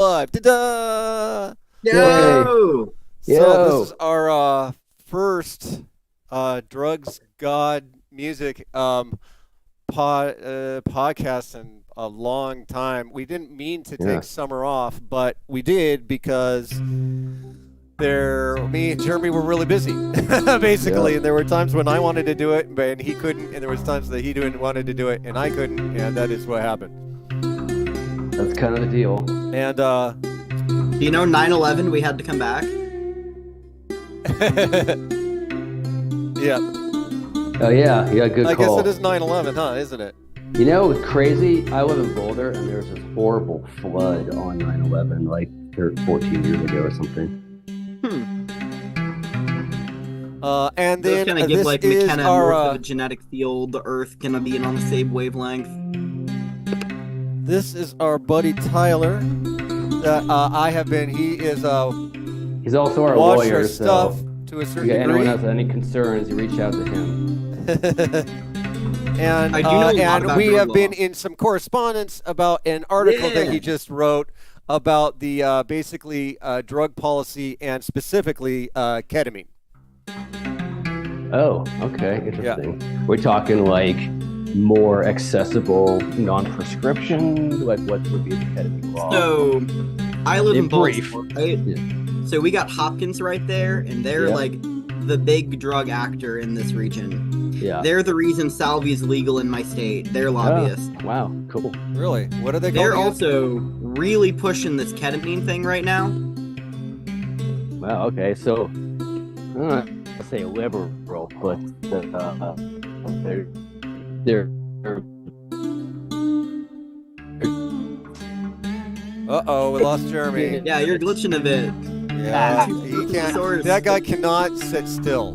live. Ta-da! Yo! So this is our first Drugs.God.Music podcast in a long time. We didn't mean to take summer off, but we did because me and Jeremy were really busy, basically. And there were times when I wanted to do it, and he couldn't. And there was times that he wanted to do it, and I couldn't. And that is what happened. That's kind of the deal. And, 9/11, we had to come back. Yeah. Oh, yeah. Good I call. guess it is 9/11, huh? Isn't it? You know, it was crazy. I live in Boulder, and there was this horrible flood on 9/11, like 14 years ago or something. And then gonna give this like is McKenna our more of a genetic field. The Earth gonna be on the same wavelength. this is our buddy Tyler. That I have been. He is He's also our watched lawyer, our so stuff to a if certain anyone degree. has any concerns, you reach out to him. And I do know a lot and about we drug have law. been in some correspondence about an article that Yeah. he just wrote about the basically drug policy and specifically ketamine. Oh, okay. Interesting. We're talking like more accessible non-prescription? Like what would be the ketamine law? So, I live in brief. Baltimore, right? Yeah. So we got Hopkins right there, and they're Yeah. like the big drug actor in this region. Yeah. They're the reason salvia is legal in my state. They're lobbyists. Oh, wow, cool. Really? What are they They're called? also really pushing this ketamine thing right now. Wow, okay. So, I'll say liberal, but they're Uh-oh, we lost Jeremy. Yeah, you're glitching a bit. Yeah, he can't. Source. That guy cannot sit still.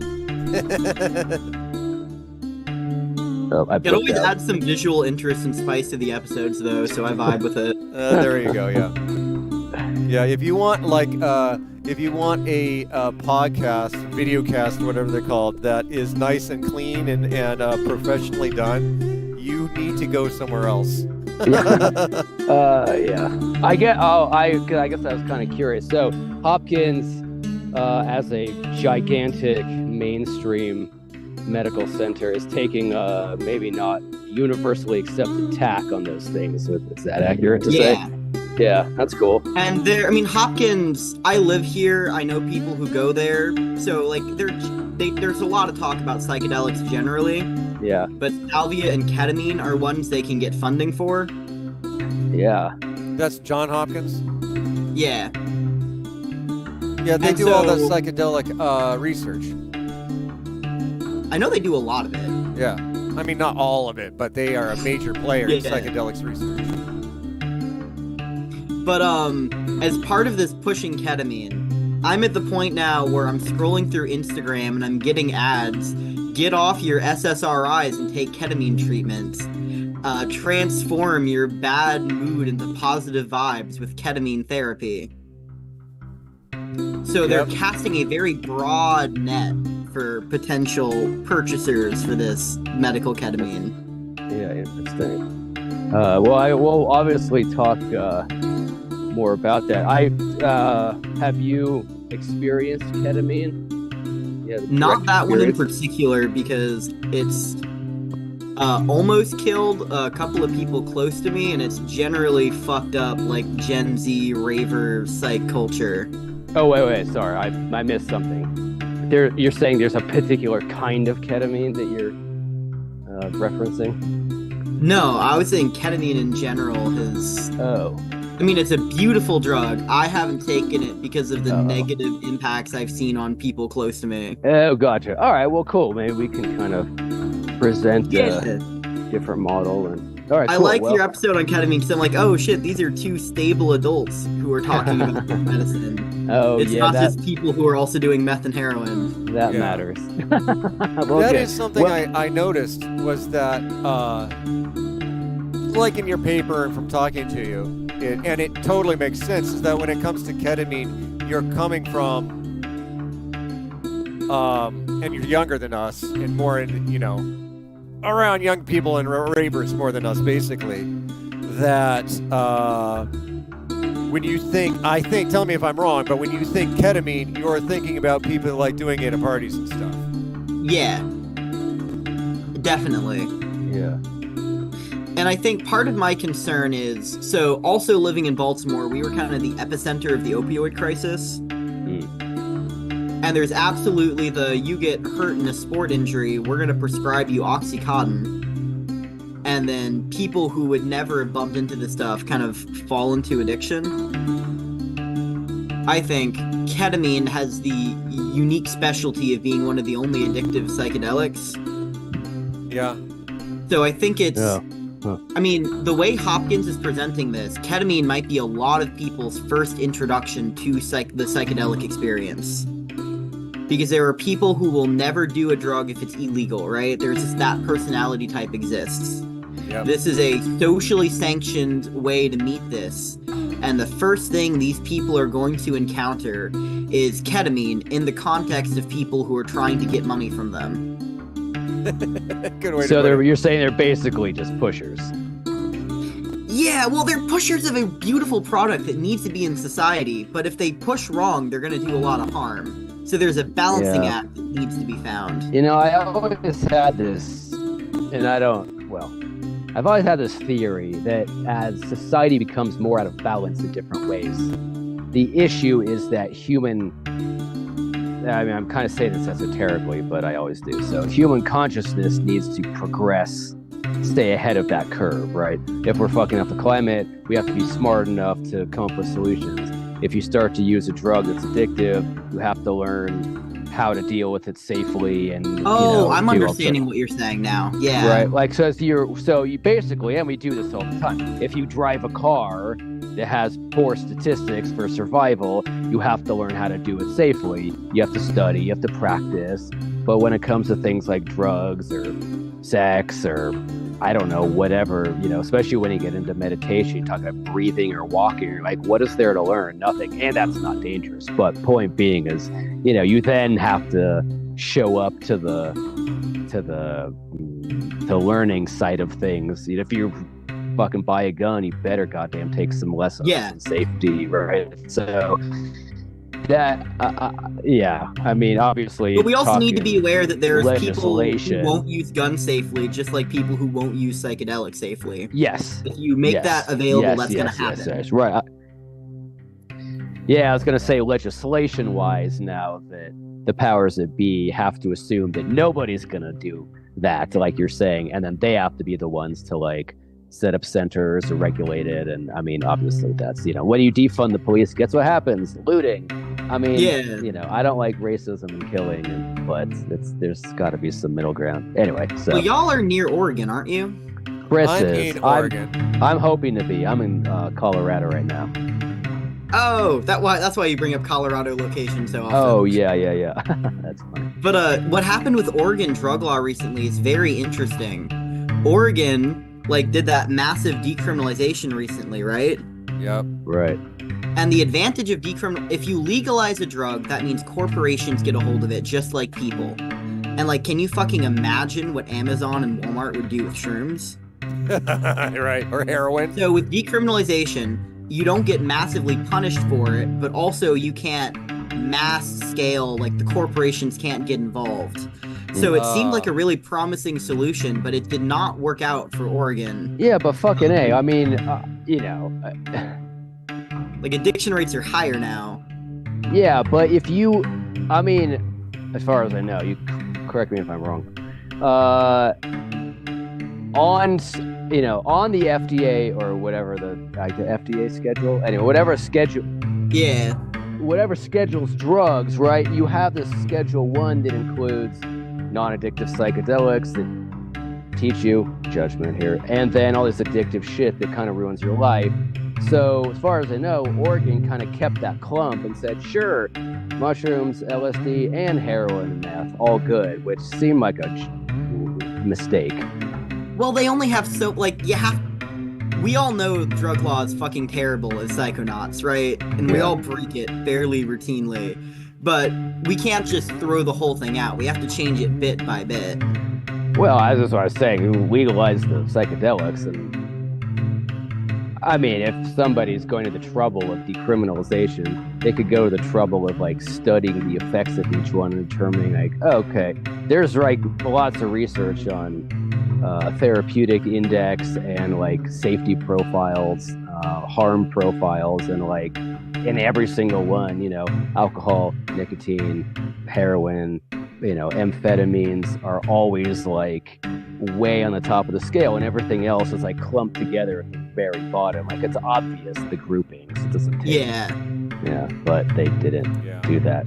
I It always adds some visual interest and spice to the episodes, though, so I vibe with it. There you go. Yeah. Yeah. If you want a podcast, video cast, whatever they're called, that is nice and clean and professionally done, you need to go somewhere else. yeah. I guess I was kind of curious. So Hopkins, as a gigantic mainstream medical center, is taking maybe not universally accepted tack on those things. Is that accurate to say? Yeah, that's cool. And Hopkins, I live here, I know people who go there, so like there's a lot of talk about psychedelics generally. Yeah. But salvia and ketamine are ones they can get funding for. Yeah. That's John Hopkins. Yeah. Yeah, they And do all the so- psychedelic research. I know they do a lot of it. Yeah. I mean, not all of it, but they are a major player in Yeah. psychedelics research. But as part of this pushing ketamine, I'm at the point now where I'm scrolling through Instagram and I'm getting ads. Get off your SSRIs and take ketamine treatments. Transform your bad mood into positive vibes with ketamine therapy. So they're casting a very broad net for potential purchasers for this medical ketamine. Yeah, interesting. I will obviously talk more about that. Have you experienced ketamine? Yeah, Not that one in particular, because it's almost killed a couple of people close to me, and it's generally fucked up like Gen Z raver psych culture. Oh, wait, sorry, I missed something. You're saying there's a particular kind of ketamine that you're referencing? No, I was saying ketamine in general is... Oh. I mean, it's a beautiful drug. I haven't taken it because of the negative impacts I've seen on people close to me. Oh, gotcha. All right, well, cool. Maybe we can kind of present Yeah. a different model. And all right, I cool. like your episode on ketamine because I'm like, oh shit, these are two stable adults who are talking about their medicine. Oh, It's yeah, not that just people who are also doing meth and heroin. that Yeah. matters. That is something I noticed was that, like in your paper and from talking to you, and it totally makes sense, is that when it comes to ketamine, you're coming from, and you're younger than us and more in, around young people and ravers more than us, basically, that when you think, tell me if I'm wrong, but when you think ketamine, you're thinking about people like doing it at parties and stuff. Yeah. Definitely. Yeah. And I think part of my concern is, so also living in Baltimore, we were kind of the epicenter of the opioid crisis. And there's absolutely you get hurt in a sport injury, we're going to prescribe you Oxycontin. And then people who would never have bumped into this stuff kind of fall into addiction. I think ketamine has the unique specialty of being one of the only addictive psychedelics. Yeah. So I think it's... Yeah. Huh. I mean, the way Hopkins is presenting this, ketamine might be a lot of people's first introduction to the psychedelic experience. Because there are people who will never do a drug if it's illegal, right? There's just that personality type exists. Yep. This is a socially sanctioned way to meet this. And the first thing these people are going to encounter is ketamine in the context of people who are trying to get money from them. Good way So to put it. you're saying they're basically just pushers. Yeah, well, they're pushers of a beautiful product that needs to be in society, but if they push wrong, they're going to do a lot of harm. So there's a balancing Yeah. act that needs to be found. You know, I always had this, and I've always had this theory that as society becomes more out of balance in different ways, the issue is that I'm kind of saying this esoterically, but I always do. So human consciousness needs to progress, stay ahead of that curve, right? If we're fucking up the climate, we have to be smart enough to come up with solutions. If you start to use a drug that's addictive, you have to learn how to deal with it safely and I'm understanding what you're saying now. Yeah. Right, like so you basically, and we do this all the time. If you drive a car that has poor statistics for survival, you have to learn how to do it safely. You have to study, you have to practice. But when it comes to things like drugs or sex or I don't know, whatever, especially when you get into meditation, you talk about breathing or walking, you're like, what is there to learn? Nothing. And that's not dangerous. But point being is, you then have to show up to the learning side of things. If you fucking buy a gun, you better goddamn take some lessons in safety, right? So that, I mean, obviously. But we also need to be aware that there's people legislation. who won't use guns safely, just like people who won't use psychedelics safely. Yes. If you make that available, that's going to happen. Yes, right. I was going to say legislation-wise now that the powers that be have to assume that nobody's going to do that, like you're saying, and then they have to be the ones to, like, set up centers or regulate it. And, I mean, obviously that's, when you defund the police, guess what happens? Looting. I mean, I don't like racism and killing, but there's got to be some middle ground. Anyway, so. Well, y'all are near Oregon, aren't you? Chris I'm is. in Oregon. I'm hoping to be. I'm in Colorado right now. Oh, that's why you bring up Colorado location so often. Oh, yeah. That's funny. But what happened with Oregon drug law recently is very interesting. Oregon, did that massive decriminalization recently, right? Yep. Right. And the advantage of if you legalize a drug, that means corporations get a hold of it, just like people. And, can you fucking imagine what Amazon and Walmart would do with shrooms? Right, or heroin. So with decriminalization, you don't get massively punished for it, but also you can't mass scale, the corporations can't get involved. So it seemed like a really promising solution, but it did not work out for Oregon. Yeah, but fucking A, I mean, addiction rates are higher now. Yeah, but as far as I know, you correct me if I'm wrong, on the FDA or whatever the FDA schedule, anyway, whatever schedules drugs, right? You have this Schedule 1 that includes non-addictive psychedelics that teach you judgment here, and then all this addictive shit that kind of ruins your life. So as far as I know, Oregon kind of kept that clump and said, sure, mushrooms, LSD, and heroin and meth, all good, which seemed like a mistake. Well, they only have we all know drug law is fucking terrible as psychonauts, right? And we all break it fairly routinely. But we can't just throw the whole thing out. We have to change it bit by bit. Well, that's what I was saying. We legalized the psychedelics, and I mean, if somebody's going to the trouble of decriminalization, they could go to the trouble of like studying the effects of each one and determining like, oh, okay, there's like lots of research on therapeutic index and like safety profiles, harm profiles, and like in every single one, you know, alcohol, nicotine, heroin, you know, amphetamines are always like way on the top of the scale, and everything else is like clumped together at the very bottom. Like it's obvious the groupings. It doesn't take. Yeah, but they didn't do that.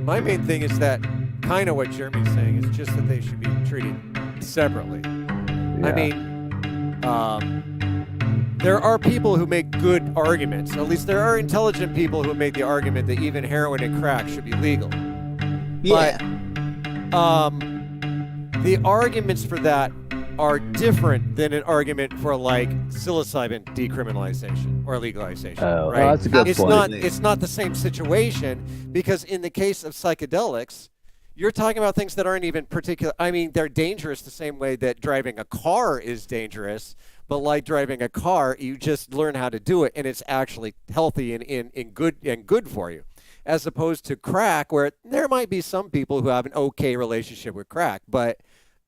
My main thing is that kind of what Jeremy's saying is just that they should be treated separately. Yeah. I mean, there are people who make good arguments. At least there are intelligent people who make the argument that even heroin and crack should be legal. Yeah. But the arguments for that are different than an argument for like psilocybin decriminalization or legalization. Oh, right? that's a good point. It's not the same situation, because in the case of psychedelics, you're talking about things that aren't even particular. I mean, they're dangerous the same way that driving a car is dangerous, but like driving a car, you just learn how to do it, and it's actually healthy and good for you. As opposed to crack, where there might be some people who have an okay relationship with crack, but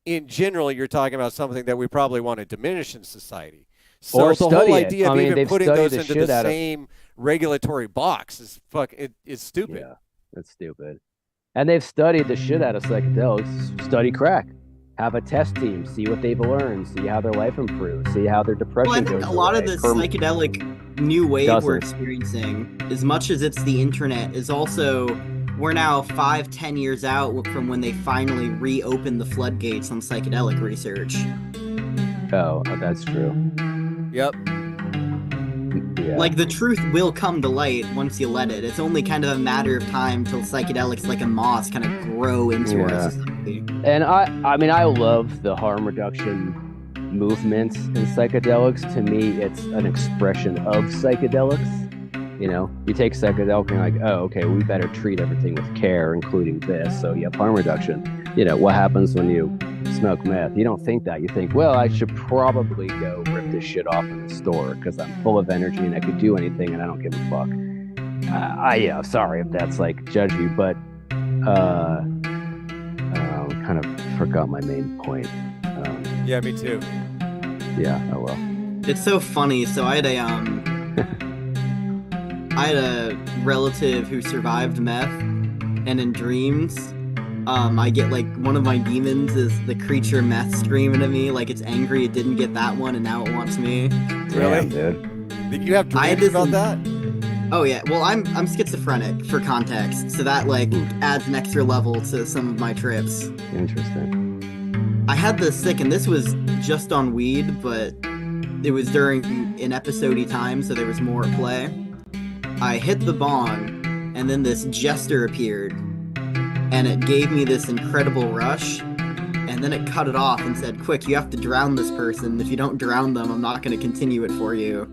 in general, you're talking about something that we probably want to diminish in society. So Or the study whole it. idea I of mean, even they've putting studied those the into shit the out of- same regulatory box is stupid. Yeah, that's stupid. And they've studied the shit out of psychedelics. Study crack. Have a test team. See what they've learned. See how their life improves. See how their depression Well, I goes think a lot away. of this psychedelic new wave we're Doesn't. experiencing, as much as it's the internet, is also we're now 5-10 years out from when they finally reopened the floodgates on psychedelic research. Oh, that's true. Yep. Yeah. Like, the truth will come to light once you let it. It's only kind of a matter of time till psychedelics, like a moss, kind of grow into our Yeah. society. And I mean, I love the harm reduction movement in psychedelics. To me, it's an expression of psychedelics. You know, you take psychedelic and you're like, oh, okay, we better treat everything with care, including this. So you have harm reduction. You know, what happens when you smoke meth? You don't think that. You think, well, I should probably go rip this shit off in the store because I'm full of energy and I could do anything and I don't give a fuck. Yeah, sorry if that's like judgy, but kind of forgot my main point. Yeah, me too. Yeah, oh well. It's so funny. So I had a relative who survived meth, and in dreams, I get like one of my demons is the creature meth screaming at me, like it's angry it didn't get that one and now it wants me. Really? Damn, dude. Did you have I had dreams this- about that? Oh yeah, well I'm schizophrenic for context, so that like adds an extra level to some of my trips. Interesting. I had this sick, and this was just on weed, but it was during an episode-y time, so there was more at play. I hit the bong, and then this jester appeared, and it gave me this incredible rush, and then it cut it off and said, quick, you have to drown this person. If you don't drown them, I'm not going to continue it for you.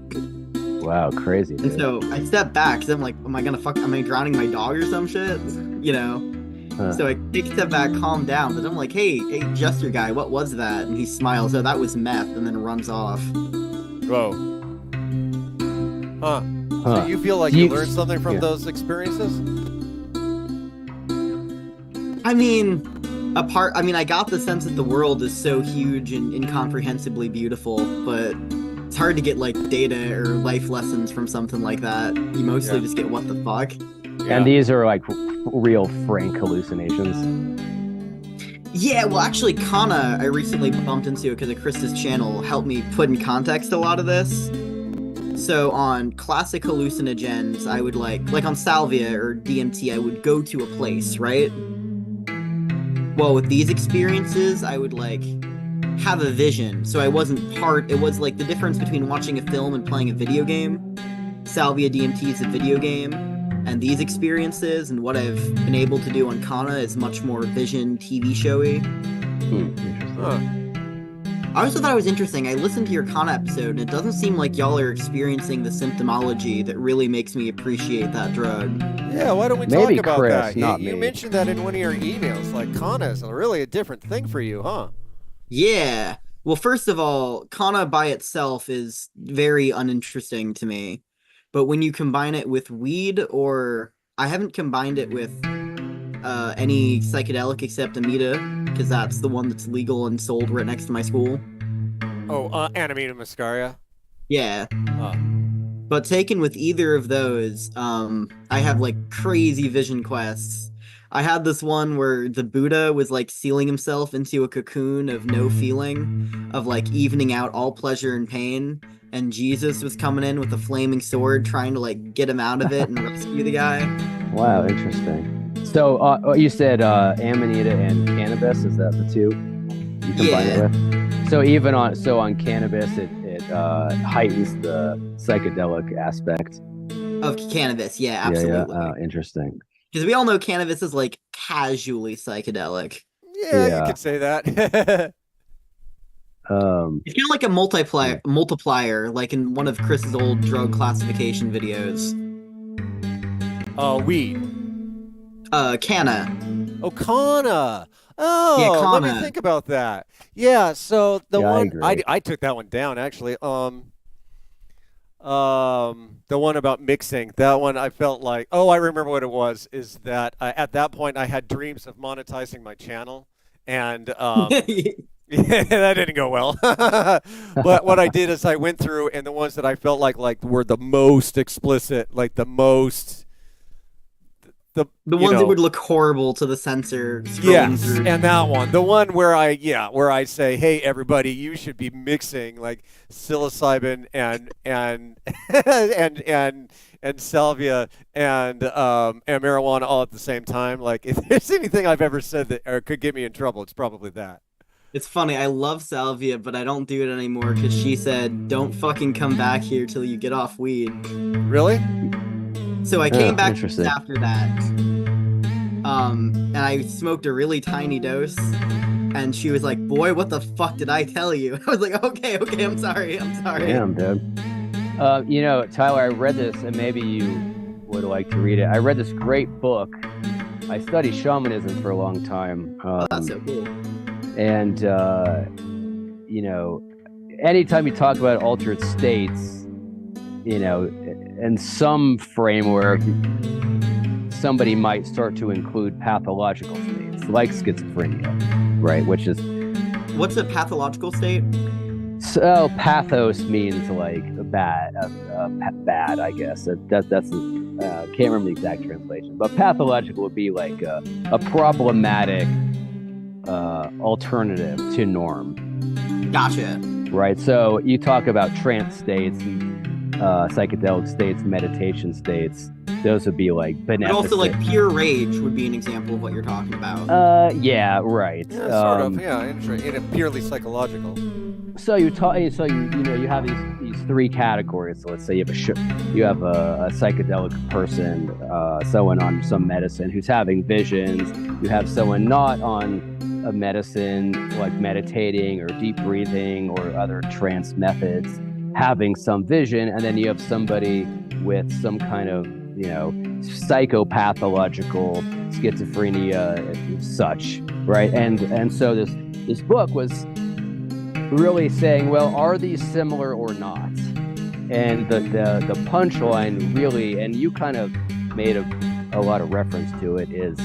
Wow, crazy, And dude. so I stepped back, because I'm like, am I drowning my dog or some shit? You know? So I take a step back, calm down, but I'm like, hey, jester guy, what was that? And he smiles, oh, that was meth, and then runs off. Whoa. Huh. Huh. So you feel like you learned something from those experiences? I mean, I got the sense that the world is so huge and incomprehensibly beautiful, but it's hard to get like data or life lessons from something like that. You mostly just get what the fuck. Yeah. And these are like real frank hallucinations. Yeah, well, actually, Kana, I recently bumped into because of Chris's channel, helped me put in context a lot of this. So on classic hallucinogens, I would like on salvia or DMT, I would go to a place, right? Well, with these experiences, I would like have a vision. So I wasn't it was like the difference between watching a film and playing a video game. Salvia DMT is a video game. And these experiences and what I've been able to do on Kana is much more vision TV showy. Interesting. Huh. I also thought it was interesting. I listened to your Kana episode, and it doesn't seem like y'all are experiencing the symptomology that really makes me appreciate that drug. Yeah, why don't we Maybe talk about Chris, that? not You me. mentioned that in one of your emails. Like, Kana is really a different thing for you, huh? Yeah. Well, first of all, Kana by itself is very uninteresting to me. But when you combine it with weed, or I haven't combined it with any psychedelic except Amita, because that's the one that's legal and sold right next to my school. Oh, Animated Muscaria. Yeah. Uh, But taken with either of those, I have like crazy vision quests. I had this one where the Buddha was like sealing himself into a cocoon of no feeling, of like evening out all pleasure and pain, and Jesus was coming in with a flaming sword trying to like get him out of it and rescue the guy. Wow, interesting. So you said Amanita and cannabis, is that the two you combine it Yeah, with? So even on cannabis, it heightens the psychedelic aspect. of cannabis. Yeah, Yeah, yeah. absolutely. Interesting. Because we all know cannabis is like casually psychedelic. yeah, you Yeah. could say that. It's kind of like a multiplier, like in one of Chris's old drug classification videos. Weed. Canna. Oh, Kana. Yeah, Oh, let me Kana. think about that. Yeah, so the Yeah, I one agree. I took that one down actually. The one about mixing. That one I felt like, oh, I remember what it was. Is that at that point I had dreams of monetizing my channel, and yeah, that didn't go well. But what I did is I went through and the ones that I felt like were the most explicit, like the most The you ones that know. would look horrible to the censor scrolling Yes, through. and that one, the one where I say, "Hey, everybody, you should be mixing like psilocybin and and salvia and marijuana all at the same time." Like, if there's anything I've ever said that or could get me in trouble, it's probably that. It's funny, I love salvia, but I don't do it anymore because she said, don't fucking come back here till you get off weed. Really? So I Yeah, came back interesting. after that. And I smoked a really tiny dose, and she was like, "Boy, what the fuck did I tell you?" I was like, "Okay, I'm sorry, I'm sorry." Damn, dude. Tyler, I read this, and maybe you would like to read it. I read this great book. I studied shamanism for a long time. Oh, that's so cool. And, anytime you talk about altered states, in some framework, somebody might start to include pathological states like schizophrenia, right? Which is, What's a pathological state? so pathos means like bad, bad, I guess. That's can't remember the exact translation, but pathological would be like a problematic alternative to norm, Gotcha. right? So you talk about trance states, psychedelic states, meditation states. Those would be like But beneficent. also, like, pure rage would be an example of what you're talking about. Yeah, right. Yeah, sort of. Yeah, in a purely psychological. So you have these three categories. So let's say you have a psychedelic person, someone on some medicine who's having visions. You have someone not on a medicine, like meditating or deep breathing or other trance methods, having some vision, and then you have somebody with some kind of psychopathological schizophrenia, such, right? And so this book was really saying, well, are these similar or not? And the punchline really, and you kind of made a lot of reference to it, is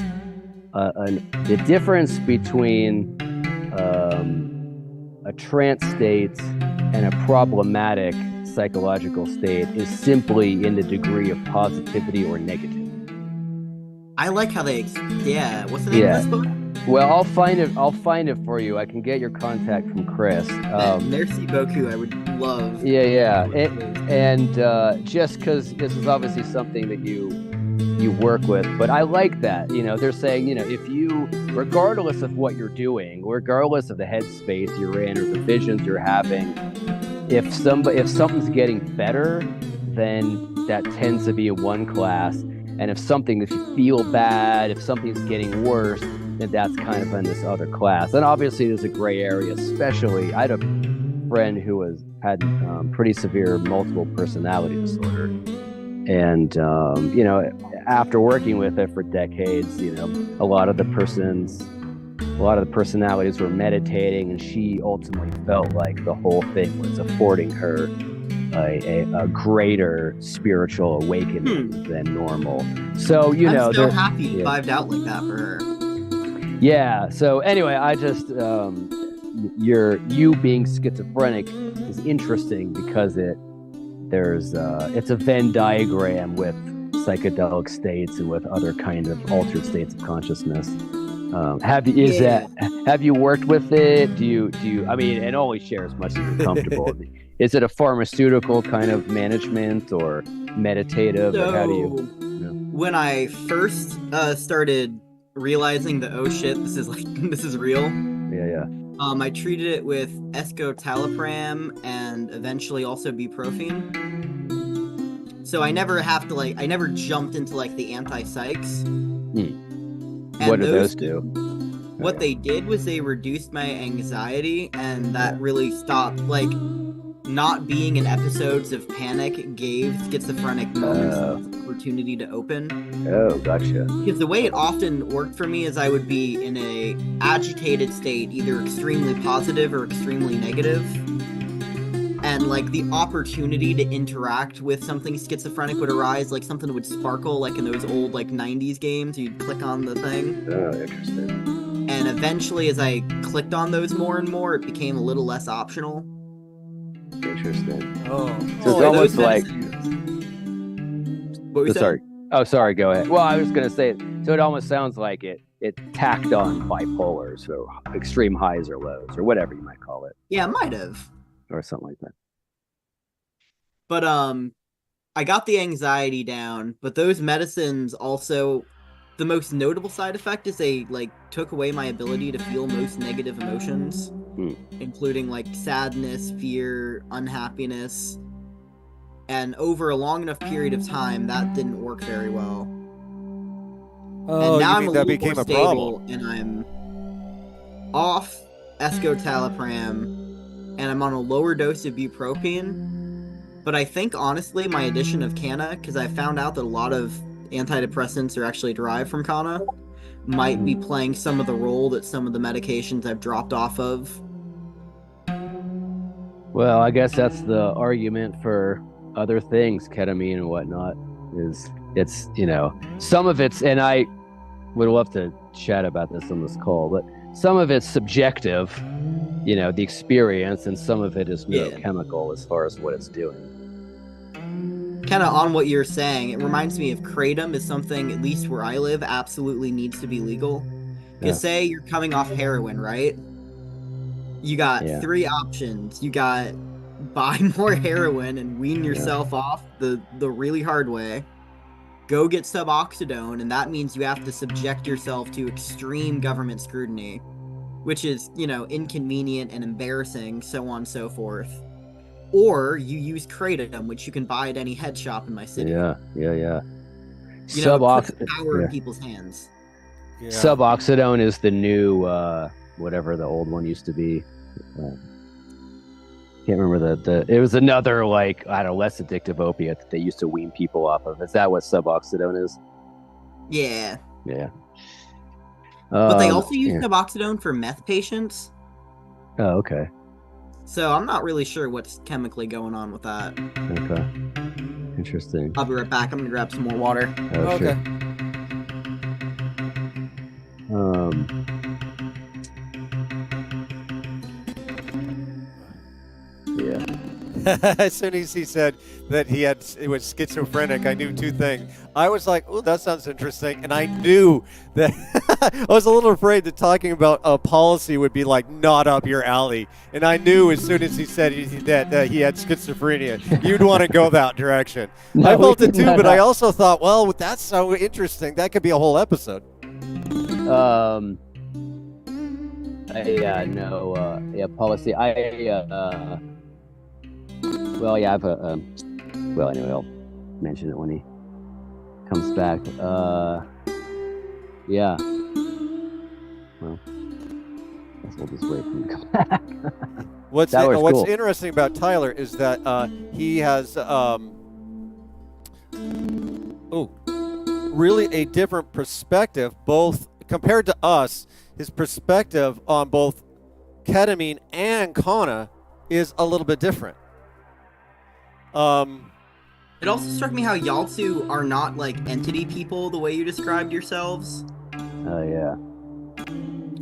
the difference between a trance state and a problematic psychological state is simply in the degree of positivity or negativity. I like how they. Yeah. What's the name of this book? Well, I'll find it for you. I can get your contact from Chris. Merci beaucoup. I would love. Yeah. And just because this is obviously something that you work with, but I like that. They're saying, if you, regardless of what you're doing, regardless of the headspace you're in or the visions you're having, if something's getting better, then that tends to be a one class. And if you feel bad, if something's getting worse, then that's kind of in this other class. And obviously there's a gray area, especially I had a friend who had pretty severe multiple personality disorder. And, after working with it for decades, a lot of the person's a lot of the personalities were meditating, and she ultimately felt like the whole thing was affording her a greater spiritual awakening than normal. So I'm so happy you vibed out like that for her. Yeah. So anyway, I just you being schizophrenic is interesting because it's a Venn diagram with psychedelic states and with other kind of altered states of consciousness. Have you worked with it? Do you? I mean, and only share as much as you're comfortable. Is it a pharmaceutical kind of management or meditative? So, or how do you? When I first started realizing that, oh shit, this is real. Yeah. I treated it with escitalopram and eventually also bupropion. So I never jumped into like the anti-psychs. What do those do? What they did was they reduced my anxiety, and that really stopped, like, not being in episodes of panic gave schizophrenic moments the opportunity to open. Oh, gotcha. Because the way it often worked for me is I would be in a agitated state, either extremely positive or extremely negative. And, like, the opportunity to interact with something schizophrenic would arise, like something would sparkle, like in those old, like, 90s games, you'd click on the thing. Oh, interesting. And eventually, as I clicked on those more and more, it became a little less optional. Interesting. Oh. So it's almost like... What were you sorry. Oh, sorry, go ahead. Well, I was going to say, so it almost sounds like it tacked on bipolars or extreme highs or lows or whatever you might call it. Yeah, it might have. Or something like that. But I got the anxiety down, but those medicines also, the most notable side effect is they like took away my ability to feel most negative emotions, including like sadness, fear, unhappiness. And over a long enough period of time, that didn't work very well. Oh, and now I'm mean a that little became more a stable, problem? and I'm off escitalopram, and I'm on a lower dose of bupropion. But I think, honestly, my addition of canna, because I found out that a lot of antidepressants are actually derived from canna, might be playing some of the role that some of the medications I've dropped off of. Well, I guess that's the argument for other things, ketamine and whatnot, is it's, some of it's, and I would love to chat about this on this call, but some of it's subjective, the experience, and some of it is neurochemical as far as what it's doing. Kind of on what you're saying, it reminds me of kratom is something, at least where I live, absolutely needs to be legal. Because say you're coming off heroin, right? You got three options. You got buy more heroin and wean yourself off the really hard way. Go get suboxidone, and that means you have to subject yourself to extreme government scrutiny, which is, inconvenient and embarrassing, so on and so forth. Or you use kratom, which you can buy at any head shop in my city. Yeah. Puts power in people's hands. Yeah. Suboxidone is the new, whatever the old one used to be. Can't remember it was another, like, I don't know, less addictive opiate that they used to wean people off of. Is that what suboxidone is? Yeah. Yeah. But they also use suboxidone for meth patients. Oh, okay. So I'm not really sure what's chemically going on with that. Okay. Interesting. I'll be right back. I'm gonna grab some more water. Oh, okay. Sure. Yeah. As soon as he said that it was schizophrenic, I knew two things. I was like, "Oh, that sounds interesting," and I knew that I was a little afraid that talking about a policy would be like not up your alley. And I knew as soon as he said that he had schizophrenia, you'd want to go that direction. I felt it too, but I also thought, well, that's so interesting. That could be a whole episode. Policy. I've anyway, I'll mention it when he comes back. Yeah. Well, I guess we'll just wait for him to come back. What's cool. interesting about Tyler is that he has really a different perspective, both compared to us, his perspective on both ketamine and Kana is a little bit different. It also struck me how y'all two are not like entity people the way you described yourselves. Oh yeah.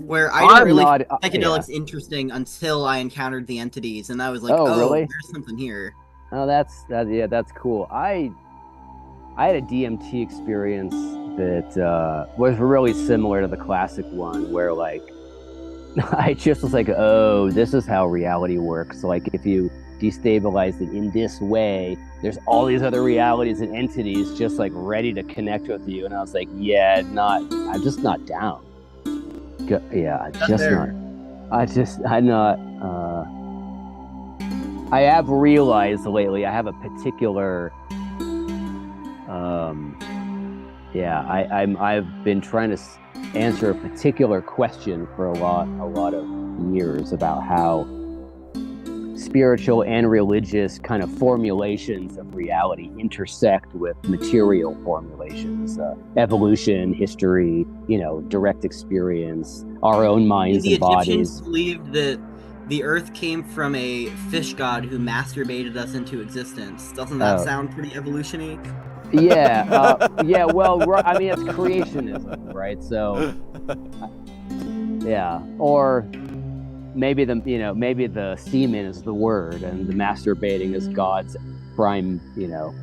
Where I didn't really not, find psychedelics interesting until I encountered the entities, and I was like, Oh, really? There's something here. Oh, that's cool. I had a DMT experience that was really similar to the classic one, where like I just was like, oh, this is how reality works. So, like, if you destabilize it in this way, there's all these other realities and entities just like ready to connect with you. And I was like, yeah, I'm just not down. Yeah, I'm not. I have realized lately I have a particular. I've been trying to answer a particular question for a lot of years about how spiritual and religious kind of formulations of reality intersect with material formulations, evolution, history, direct experience, our own minds and bodies. The Egyptians believed that the earth came from a fish god who masturbated us into existence. Doesn't that sound pretty evolution-y? Yeah, well, I mean, it's creationism, right? So, yeah, or maybe the semen is the word, and the masturbating is God's prime, And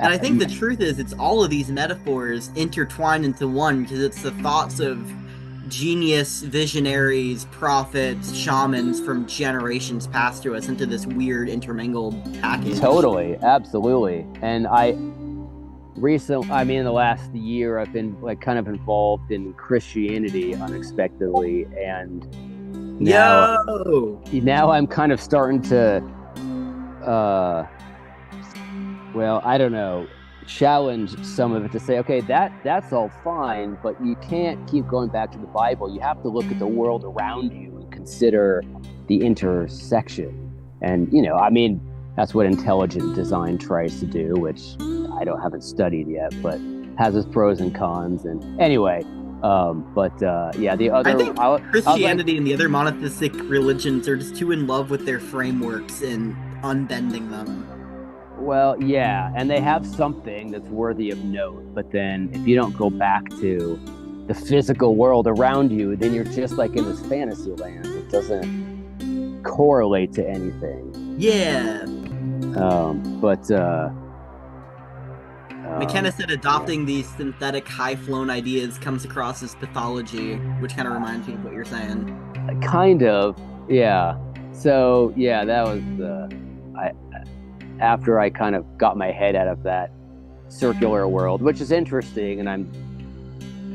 I think the truth is, it's all of these metaphors intertwined into one, because it's the thoughts of genius visionaries, prophets, shamans from generations past to us into this weird intermingled package. Totally, absolutely. And in the last year, I've been like kind of involved in Christianity unexpectedly, and now I'm kind of starting to, I don't know, challenge some of it to say, okay, that's all fine, but you can't keep going back to the Bible. You have to look at the world around you and consider the intersection. And that's what intelligent design tries to do, which I haven't studied yet, but has its pros and cons. And anyway, the other, I think Christianity and the other monotheistic religions are just too in love with their frameworks and unbending them. Well, yeah, and they have something that's worthy of note, but then if you don't go back to the physical world around you, then you're just like in this fantasy land. It doesn't correlate to anything. Yeah. McKenna said adopting these synthetic high-flown ideas comes across as pathology, which kind of reminds me of what you're saying. Kind of, yeah. So, yeah, that was... after I kind of got my head out of that circular world, which is interesting, and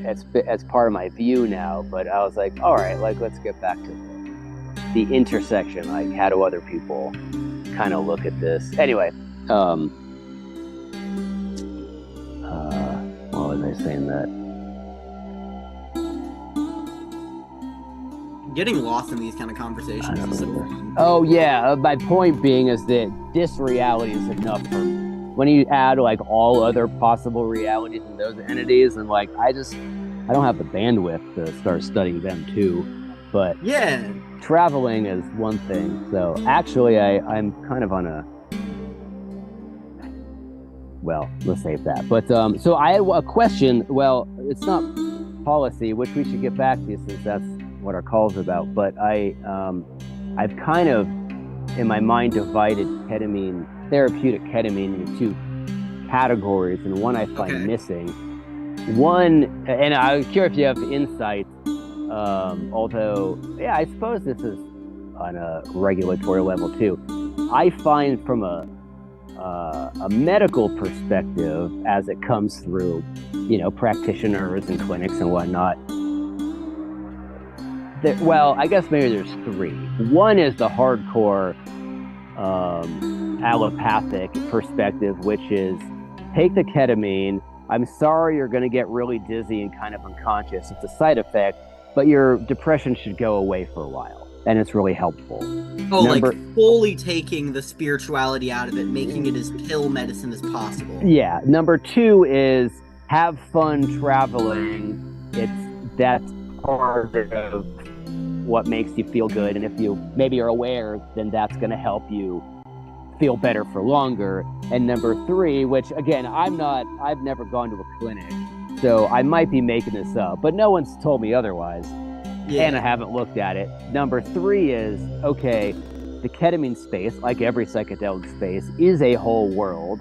it's part of my view now, but I was like, all right, like, let's get back to the intersection. Like, how do other people kind of look at this? Anyway, what was I saying that? Getting lost in these kind of conversations is so fun. Oh yeah, my point being is that this reality is enough for me. When you add like all other possible realities in those entities, and like I don't have the bandwidth to start studying them too. But yeah, traveling is one thing. So actually, I'm kind of on a. Well, let's save that. But so I had a question. Well, it's not policy, which we should get back to since that's what our call's about. But I've kind of, in my mind, divided therapeutic ketamine into two categories, and one I find missing. One, and I'm curious if you have insight. Although, yeah, I suppose this is on a regulatory level too. I find from a medical perspective, as it comes through, practitioners and clinics and whatnot. Well, I guess maybe there's three. One is the hardcore allopathic perspective, which is take the ketamine. I'm sorry you're going to get really dizzy and kind of unconscious. It's a side effect, but your depression should go away for a while, and it's really helpful. Like fully taking the spirituality out of it, making it as pill medicine as possible. Yeah. Number two is have fun traveling. part of what makes you feel good. And if you maybe are aware, then that's going to help you feel better for longer. And number 3, which again, I've never gone to a clinic, so I might be making this up, but no one's told me otherwise. Yeah. And I haven't looked at it. Number 3 is, okay, the ketamine space, like every psychedelic space, is a whole world.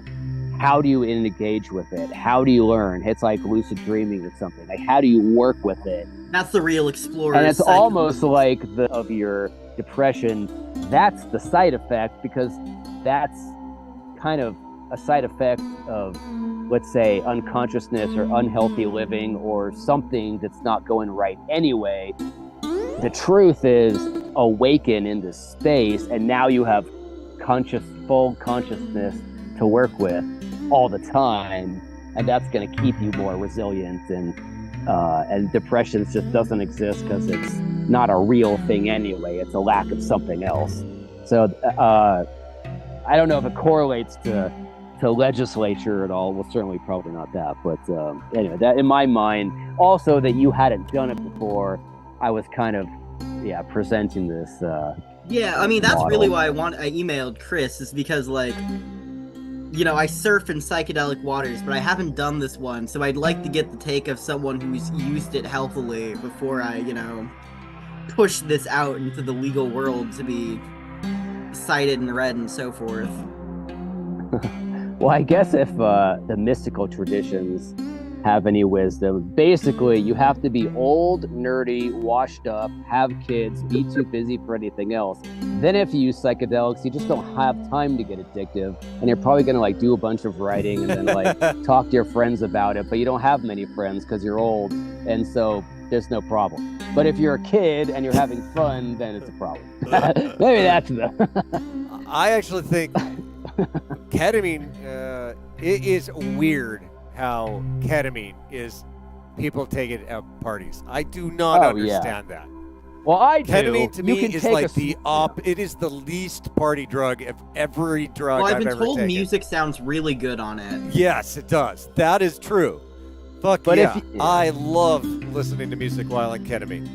How do you engage with it? How do you learn? It's like lucid dreaming or something. Like, how do you work with it? That's the real explorer. And it's almost like of your depression, that's the side effect, because that's kind of a side effect of, let's say, unconsciousness or unhealthy living or something that's not going right anyway. The truth is, awaken in this space, and now you have full consciousness to work with all the time, and that's going to keep you more resilient. And depression just doesn't exist because it's not a real thing anyway. It's a lack of something else. So I don't know if it correlates to legislature at all. Well, certainly probably not that. But anyway, that in my mind, also that you hadn't done it before, I was kind of presenting this. Yeah, I mean, that's model. really why I emailed Chris, is because, like, you know, I surf in psychedelic waters, but I haven't done this one, so I'd like to get the take of someone who's used it healthily before I, you know, push this out into the legal world to be cited and read and so forth. Well, I guess if the mystical traditions have any wisdom, basically you have to be old, nerdy, washed up, have kids, be too busy for anything else. Then if you use psychedelics, you just don't have time to get addictive, and you're probably gonna like do a bunch of writing and then like talk to your friends about it, but you don't have many friends because you're old, and so there's no problem. But if you're a kid and you're having fun, then it's a problem. Maybe that's the... I actually think ketamine, it is weird how ketamine is people take it at parties. I do not understand that. Well, I do. Ketamine to me is like the it is the least party drug of every drug Well, I've I've been ever told taken. music sounds really good on it. Yes, it does. That is true. Fuck But yeah. if I love listening to music while on ketamine.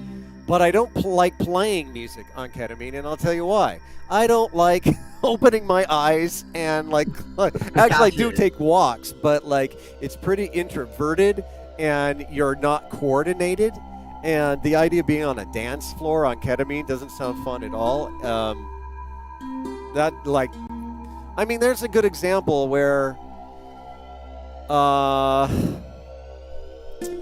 But I don't like playing music on ketamine, and I'll tell you why. I don't like opening my eyes and like actually I do take walks, but like it's pretty introverted and you're not coordinated. And the idea of being on a dance floor on ketamine doesn't sound fun at all. That like, I mean, there's a good example where,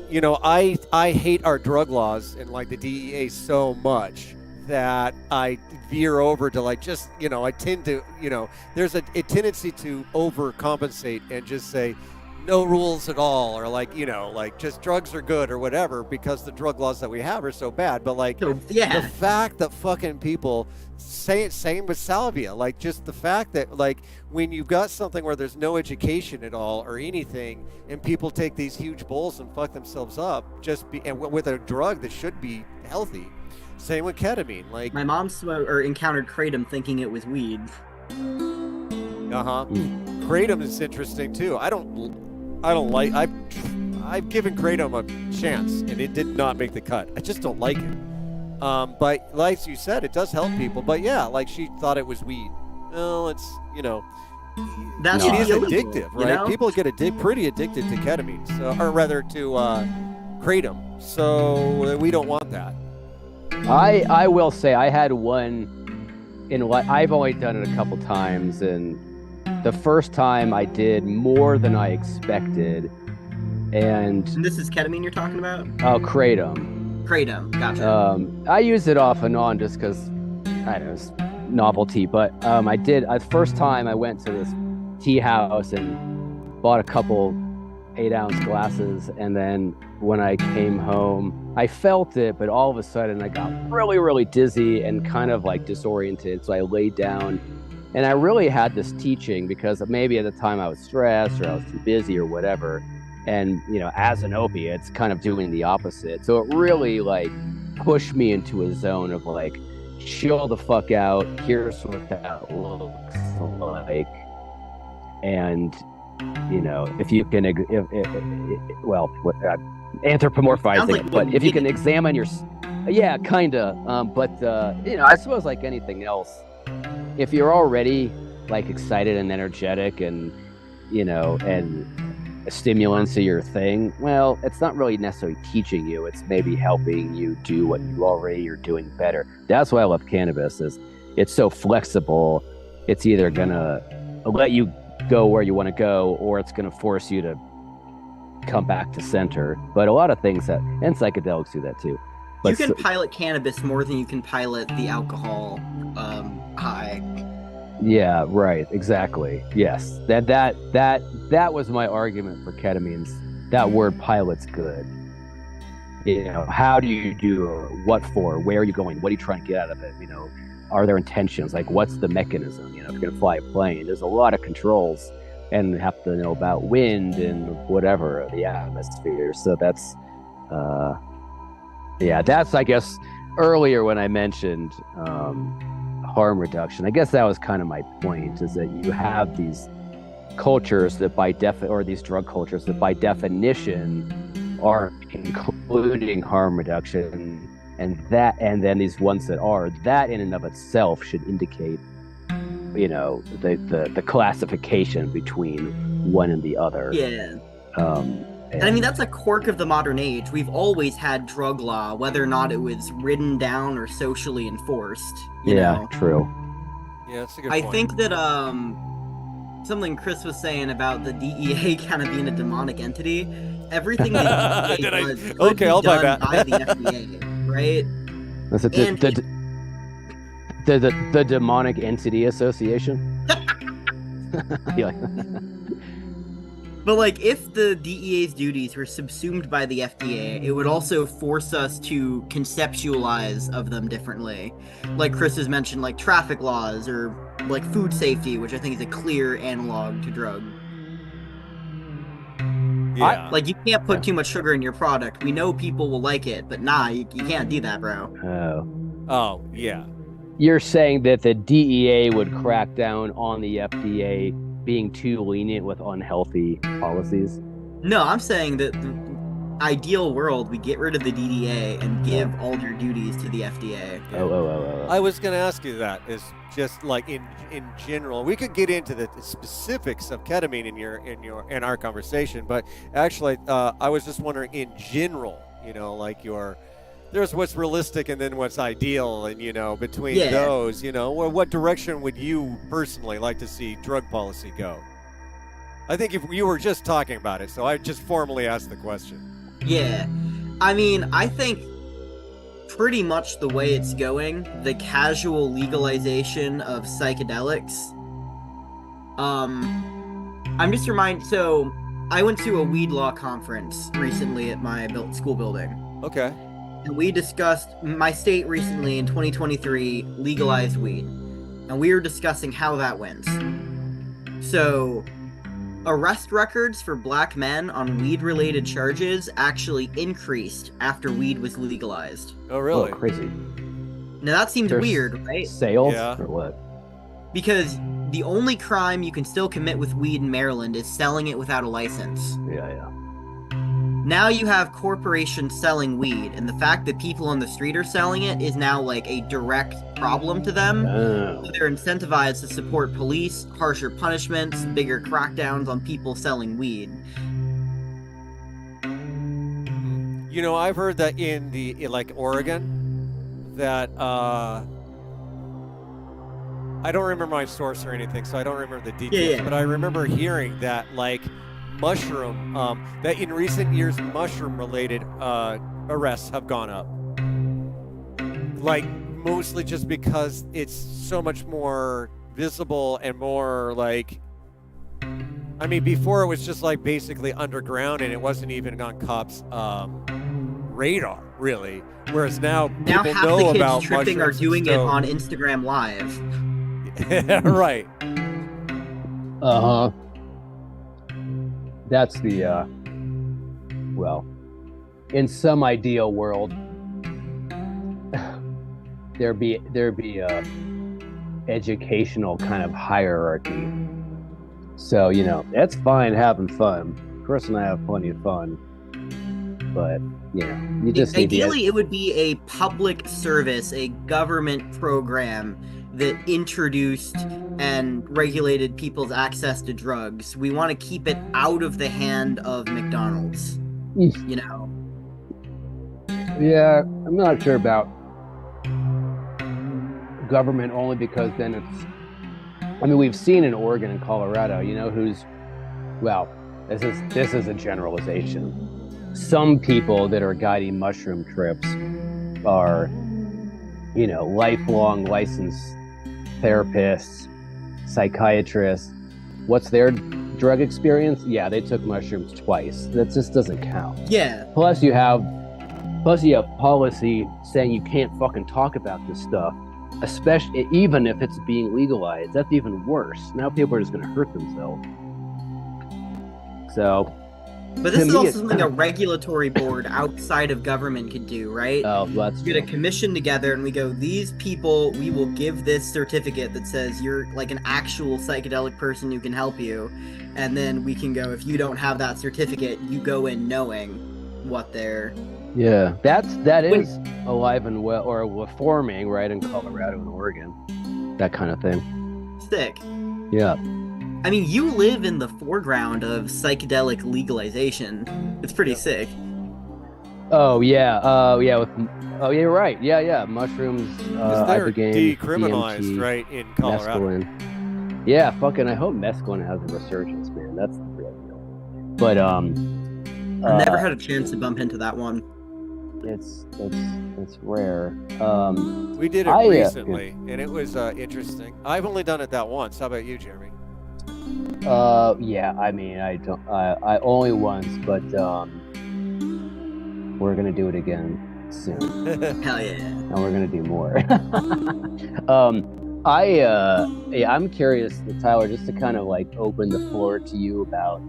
you know, I hate our drug laws and like the DEA so much that I veer over to like just, you know, I tend to, you know, there's a tendency to overcompensate and just say no rules at all, or like, you know, like just drugs are good or whatever because the drug laws that we have are so bad. But like the fact that fucking people say it, same with salvia, like just the fact that like when you've got something where there's no education at all or anything and people take these huge bowls and fuck themselves up and with a drug that should be healthy. Same with ketamine. Like my mom encountered kratom thinking it was weed. Kratom is interesting too. I don't like. I've given kratom a chance and it did not make the cut. I just don't like it. But like you said, it does help people. But yeah, like she thought it was weed. Well, it's, you know, it is addictive, right? You know? People get pretty addicted to ketamine, or rather to kratom. So we don't want that. I will say I had one in what I've only done it a couple times, and the first time I did more than I expected. And this is ketamine you're talking about? Oh, kratom. Kratom, gotcha. I use it off and on just because, I don't know, it's novelty. But I did, first time I went to this tea house and bought a couple 8-ounce glasses, and then when I came home, I felt it, but all of a sudden I got really, really dizzy and kind of like disoriented. So I laid down, and I really had this teaching because maybe at the time I was stressed or I was too busy or whatever. And, you know, as an opiate, it's kind of doing the opposite. So it really like pushed me into a zone of like, chill the fuck out. Here's what that looks like. And, you know, if you can, anthropomorphizing like it. what But if you can did it. examine your, yeah, kinda. I suppose like anything else, if you're already like excited and energetic and and stimulants are your thing, well, it's not really necessarily teaching you. It's maybe helping you do what you already are doing better. That's why I love cannabis. Is it's so flexible. It's either gonna let you go where you want to go, or it's gonna force you to come back to center. But a lot of things and psychedelics do that too. You But can pilot cannabis more than you can pilot the alcohol high. yeah, right, exactly. Yes, that was my argument for ketamine's. That word pilot's good. How do you do what for? Where are you going? What are you trying to get out of it? Are there intentions? Like, what's the mechanism? If you're gonna fly a plane, there's a lot of controls, and you have to know about wind and whatever, the atmosphere. So that's I guess earlier when I mentioned harm reduction, I guess that was kind of my point, is that you have these cultures that or these drug cultures that by definition are including harm reduction, and then these ones that in and of itself should indicate the classification between one and the other. Yeah. And I mean, that's a quirk of the modern age. We've always had drug law, whether or not it was written down or socially enforced. You know? True. Yeah, that's a good I point. think that something Chris was saying about the DEA kind of being a demonic entity. Everything the DEA does could be I'll buy done that. by the FDA, right? That's the Demonic Entity Association. But like, if the DEA's duties were subsumed by the FDA, it would also force us to conceptualize of them differently. Like Chris has mentioned, like traffic laws or like food safety, which I think is a clear analog to drug. Yeah. Like, you can't put too much sugar in your product. We know people will like it, but nah, you can't do that, bro. Oh, yeah. You're saying that the DEA would crack down on the FDA being too lenient with unhealthy policies? No, I'm saying that the ideal world, we get rid of the DEA and give all your duties to the FDA. I was going to ask you that, is just like in general. We could get into the specifics of ketamine in our conversation, but actually, I was just wondering in general, like there's what's realistic and then what's ideal, and between those, what direction would you personally like to see drug policy go? I think if you were just talking about it, so I just formally asked the question. Yeah, I mean, I think pretty much the way it's going, the casual legalization of psychedelics. I'm just reminded. So I went to a weed law conference recently at my school building. Okay. And we discussed, my state recently in 2023 legalized weed, and we were discussing how that went. So, arrest records for black men on weed-related charges actually increased after weed was legalized. Oh, really? Oh, crazy. Now that seems weird, right? Sales Yeah. or what? Because the only crime you can still commit with weed in Maryland is selling it without a license. Yeah. Now you have corporations selling weed, and the fact that people on the street are selling it is now like a direct problem to them. Oh. They're incentivized to support police, harsher punishments, bigger crackdowns on people selling weed. I've heard that in Oregon, that I don't remember my source or anything, so I don't remember the details. Yeah. But I remember hearing that mushroom, that in recent years, mushroom-related arrests have gone up. Like, mostly just because it's so much more visible and more like, I mean, before it was just like basically underground and it wasn't even on cops' radar, really. Whereas now people half know the kids about tripping are mushrooms doing it and on Instagram Live. right. Uh-huh. That's the well, in some ideal world there'd be a educational kind of hierarchy. So, it's fine having fun. Chris and I have plenty of fun. but you know, you just need Ideally, it would be a public service, a government program that introduced and regulated people's access to drugs. We want to keep it out of the hand of McDonald's. You know? Yeah, I'm not sure about government only because then it's, I mean, we've seen in Oregon and Colorado, you know, this is a generalization. Some people that are guiding mushroom trips are, you know, lifelong licensed therapists, psychiatrists. What's their drug experience? Yeah, they took mushrooms twice. That just doesn't count. Yeah. Plus you have policy saying you can't fucking talk about this stuff, especially even if it's being legalized. That's even worse. Now people are just going to hurt themselves. So, but this is also something a regulatory board outside of government could do, right? Oh, that's get a commission together and we go, these people, we will give this certificate that says you're like an actual psychedelic person who can help you, and then we can go, if you don't have that certificate, you go in knowing what they're... Yeah, that is alive and well, or forming, right, in Colorado and Oregon, that kind of thing. Sick. Yeah. I mean, you live in the foreground of psychedelic legalization. It's pretty sick. Oh yeah, you're right. Yeah, mushrooms, they're ibogaine, decriminalized, DMT, right, in Colorado. Mescaline. Yeah, fucking, I hope mescaline has a resurgence, man. That's the real deal. But I've never had a chance to bump into that one. It's rare. We did it recently, and it was interesting. I've only done it that once. How about you, Jeremy? Yeah, I mean, I only once, but we're gonna do it again soon. Hell yeah. And we're gonna do more. I'm curious, Tyler, just to kind of like open the floor to you about,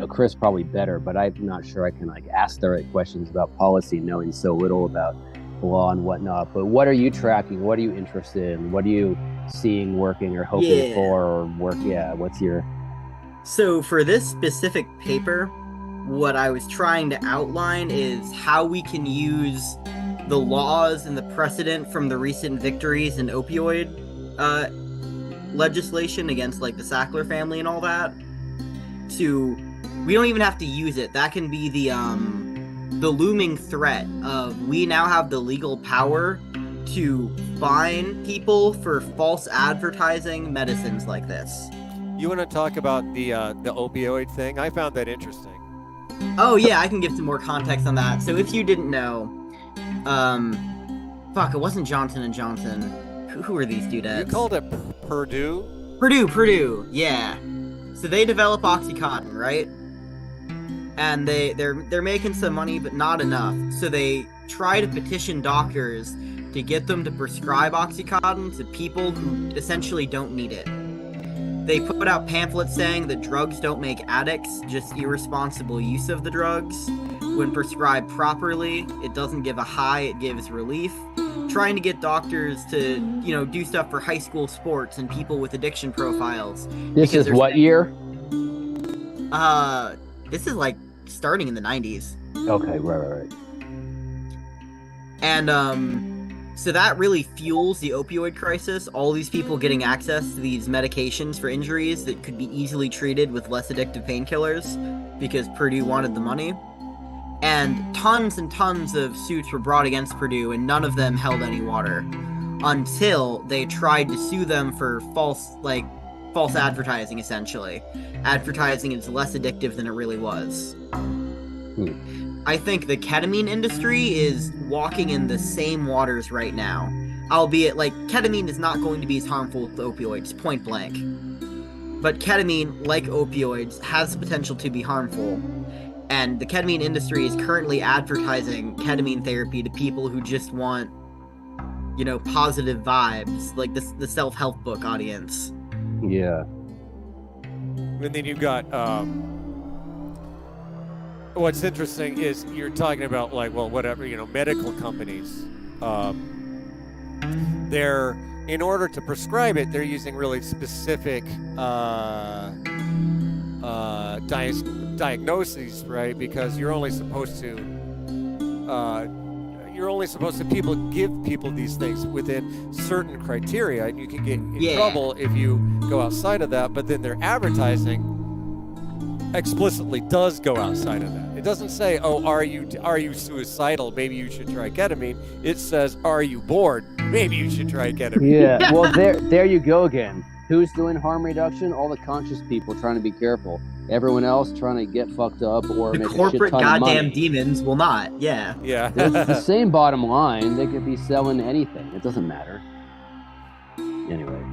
Chris probably better, but I'm not sure I can like ask the right questions about policy, knowing so little about law and whatnot. But what are you tracking? What are you interested in? What are you seeing working or hoping for, or work? Yeah, what's your... So for this specific paper, what I was trying to outline is how we can use the laws and the precedent from the recent victories in opioid legislation against like the Sackler family and all that. We don't even have to use it. That can be the looming threat of, we now have the legal power to fine people for false advertising medicines like this. You want to talk about the opioid thing? I found that interesting. Oh yeah, I can give some more context on that. So if you didn't know, it wasn't Johnson & Johnson. Who are these dudettes? You called it Purdue? Purdue, yeah. So they develop OxyContin, right? And they're making some money, but not enough. So they try to petition doctors to get them to prescribe OxyContin to people who essentially don't need it. They put out pamphlets saying that drugs don't make addicts, just irresponsible use of the drugs. When prescribed properly, it doesn't give a high, it gives relief. Trying to get doctors to, do stuff for high school sports and people with addiction profiles. This is what year? This is like starting in the 90s. Okay, right. And so that really fuels the opioid crisis. All these people getting access to these medications for injuries that could be easily treated with less addictive painkillers because Purdue wanted the money. And tons of suits were brought against Purdue, and none of them held any water until they tried to sue them for false advertising, essentially. Advertising is less addictive than it really was. I think the ketamine industry is walking in the same waters right now. Albeit, ketamine is not going to be as harmful as opioids, point blank. But ketamine, like opioids, has the potential to be harmful. And the ketamine industry is currently advertising ketamine therapy to people who just want, positive vibes, like the self-help book audience. Yeah. And then you've got, what's interesting is you're talking about medical companies. They're, in order to prescribe it, they're using really specific diagnoses, right? Because you're only supposed to people give people these things within certain criteria, and you can get in trouble if you go outside of that. But then their advertising explicitly does go outside of that. It doesn't say, "Oh, are you suicidal? Maybe you should try ketamine." It says, "Are you bored? Maybe you should try ketamine." Yeah. Well, there you go again. Who's doing harm reduction? All the conscious people trying to be careful. Everyone else trying to get fucked up or The make a shit corporate ton of goddamn money. demons will not. Yeah. Yeah. It's the same bottom line. They could be selling anything. It doesn't matter. Anyway,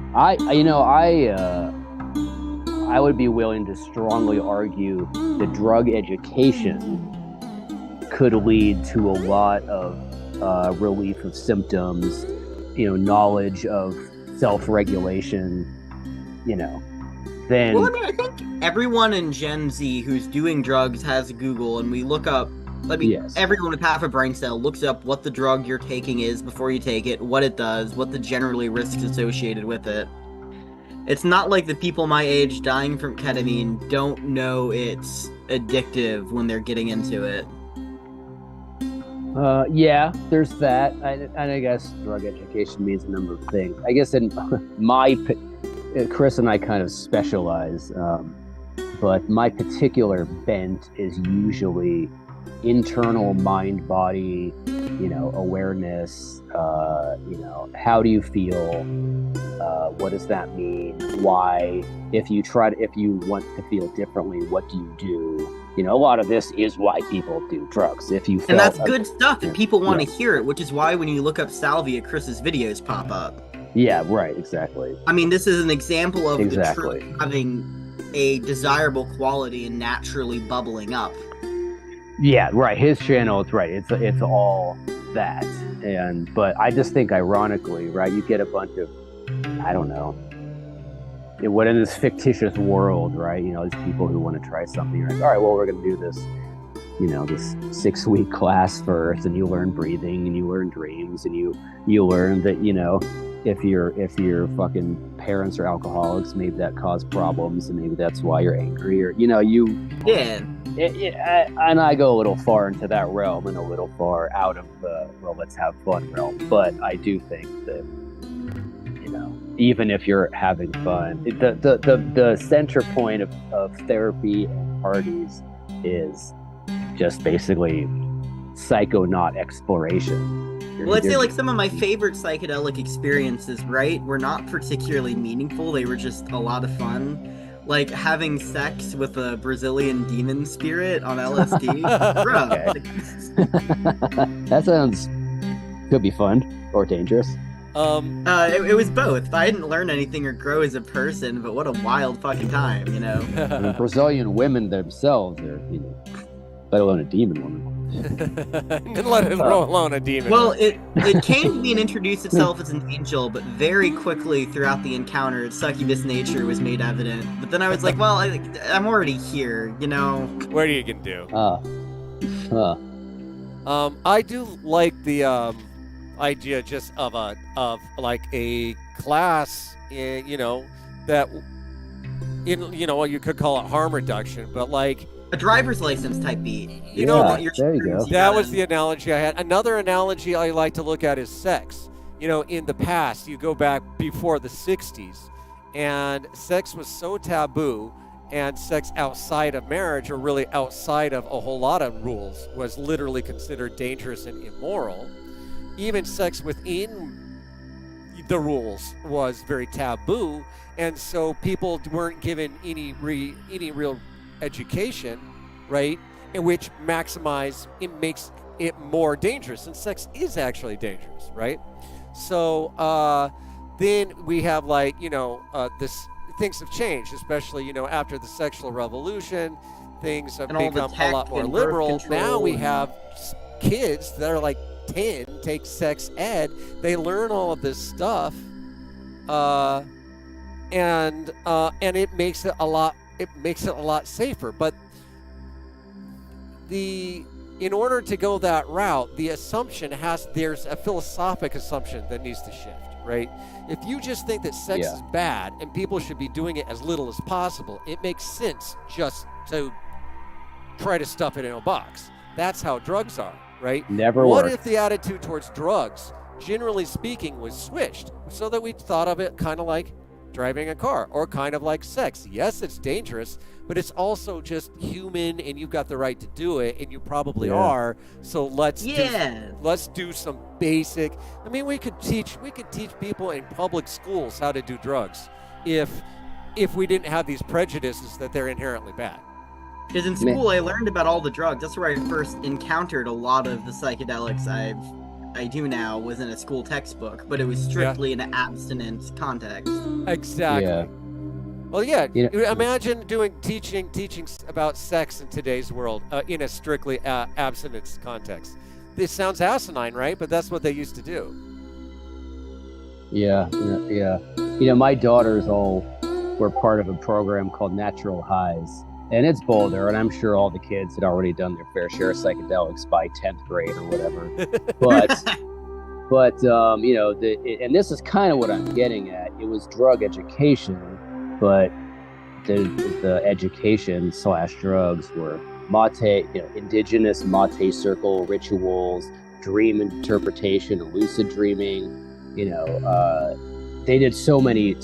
I would be willing to strongly argue that drug education could lead to a lot of relief of symptoms, knowledge of self-regulation, then... Well, I mean, I think everyone in Gen Z who's doing drugs has Google, and we look up, Yes. everyone with half a brain cell looks up what the drug you're taking is before you take it, what it does, what the generally risks associated with it. It's not like the people my age dying from ketamine don't know it's addictive when they're getting into it. Yeah, there's that. And I guess drug education means a number of things. I guess in Chris and I kind of specialize, but my particular bent is usually internal mind-body, awareness, how do you feel? What does that mean? Why? If you want to feel differently, what do you do? A lot of this is why people do drugs. And that's good stuff, and people want to hear it, which is why when you look up salvia, Chris's videos pop up. Yeah, right, exactly. I mean, this is an example of the Exactly. truth having a desirable quality and naturally bubbling up. Yeah, right. His channel, it's right. It's all that. But I just think ironically, right, you get a bunch of, I don't know, what in this fictitious world, right? These people who want to try something, you're like, all right, well, we're going to do this, this 6-week class first, and you learn breathing, and you learn dreams, and you learn that, if your fucking parents are alcoholics, maybe that caused problems, and maybe that's why you're angry, or Yeah. And I go a little far into that realm and a little far out of the let's have fun realm. But I do think that even if you're having fun, the center point of therapy and parties is just basically psychonaut exploration. Well, I'd say like some of my favorite psychedelic experiences, right, were not particularly meaningful. They were just a lot of fun. Like having sex with a Brazilian demon spirit on LSD. Bro. That could be fun or dangerous. It was both. I didn't learn anything or grow as a person, but what a wild fucking time, I mean, Brazilian women themselves are, let alone a demon woman. Let it alone a demon. Well, it came to me and introduced itself as an angel, but very quickly throughout the encounter, its succubus nature was made evident. But then I was like, well, I'm already here, What are you gonna do? I do like the idea just of like a class in that what you could call it harm reduction, but like a driver's license type beat. There you go. That was the analogy I had. Another analogy I like to look at is sex. In the past, you go back before the 60s, and sex was so taboo, and sex outside of marriage, or really outside of a whole lot of rules, was literally considered dangerous and immoral. Even sex within the rules was very taboo, and so people weren't given any real education, right? In which it makes it more dangerous, and sex is actually dangerous, right? So then we have this. Things have changed, especially after the sexual revolution. Things have become a lot more liberal. Now we have kids that are like 10 take sex ed. They learn all of this stuff, and it makes it a lot. It makes it a lot safer. But in order to go that route, the assumption there's a philosophic assumption that needs to shift, right? If you just think that sex Yeah. is bad and people should be doing it as little as possible, it makes sense just to try to stuff it in a box. That's how drugs are, right? Never What worked. if the attitude towards drugs, generally speaking, was switched so that we thought of it kind of like driving a car or kind of like sex? Yes, it's dangerous, but it's also just human, and you've got the right to do it, and you probably are. So let's do some basic. I mean, we could teach people in public schools how to do drugs if we didn't have these prejudices that they're inherently bad. Because in school, I learned about all the drugs. That's where I first encountered a lot of the psychedelics I do now was in a school textbook, but it was strictly in an abstinence context. Exactly. Yeah. Well, yeah. You know, Imagine teaching about sex in today's world in a strictly abstinence context. This sounds asinine, right? But that's what they used to do. Yeah. You know, my daughters all were part of a program called Natural Highs. And it's Boulder, and I'm sure all the kids had already done their fair share of psychedelics by 10th grade or whatever. But you know, and this is kind of what I'm getting at. It was drug education, but the education / drugs were mate, indigenous mate circle rituals, dream interpretation, lucid dreaming. They did so many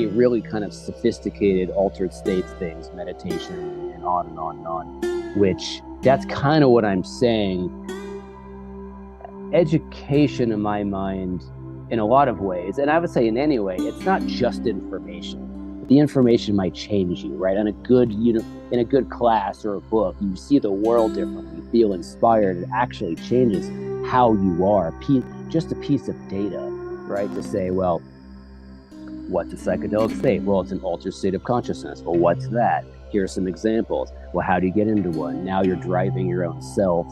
really kind of sophisticated altered states things, meditation, and on and on and on, which that's kind of what I'm saying. Education, in my mind, in a lot of ways, and I would say in any way, it's not just information. The information might change you, right? In a good class or a book, you see the world differently, you feel inspired. It actually changes how you are. Just a piece of data, right? To say, well, what's a psychedelic state? Well, it's an altered state of consciousness. Well, what's that? Here are some examples. Well, how do you get into one? Now you're driving your own self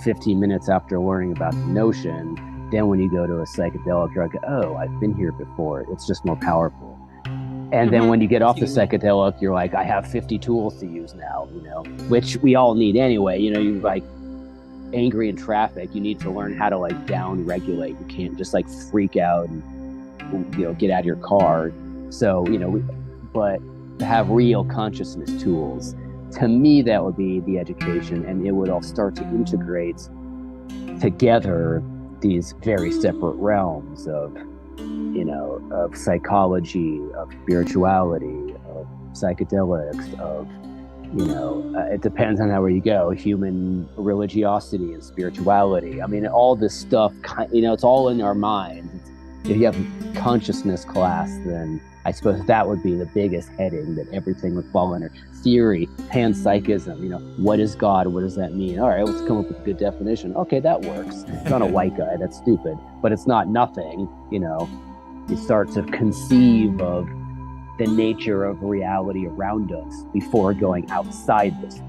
15 minutes after learning about the notion. Then when you go to a psychedelic drug, oh, I've been here before. It's just more powerful. And then when you get off the psychedelic, you're like, I have 50 tools to use now, which we all need anyway. You're like angry in traffic. You need to learn how to like down regulate. You can't just like freak out and get out of your car. So, but to have real consciousness tools, to me, that would be the education, and it would all start to integrate together these very separate realms of psychology, of spirituality, of psychedelics, of, it depends on where you go, human religiosity and spirituality. I mean, all this stuff, it's all in our minds. If you have a consciousness class, then I suppose that would be the biggest heading that everything would fall under. Theory, panpsychism, what is God? What does that mean? All right, let's come up with a good definition. Okay, that works. It's not a white guy, that's stupid, but it's not nothing, You start to conceive of the nature of reality around us before going outside this.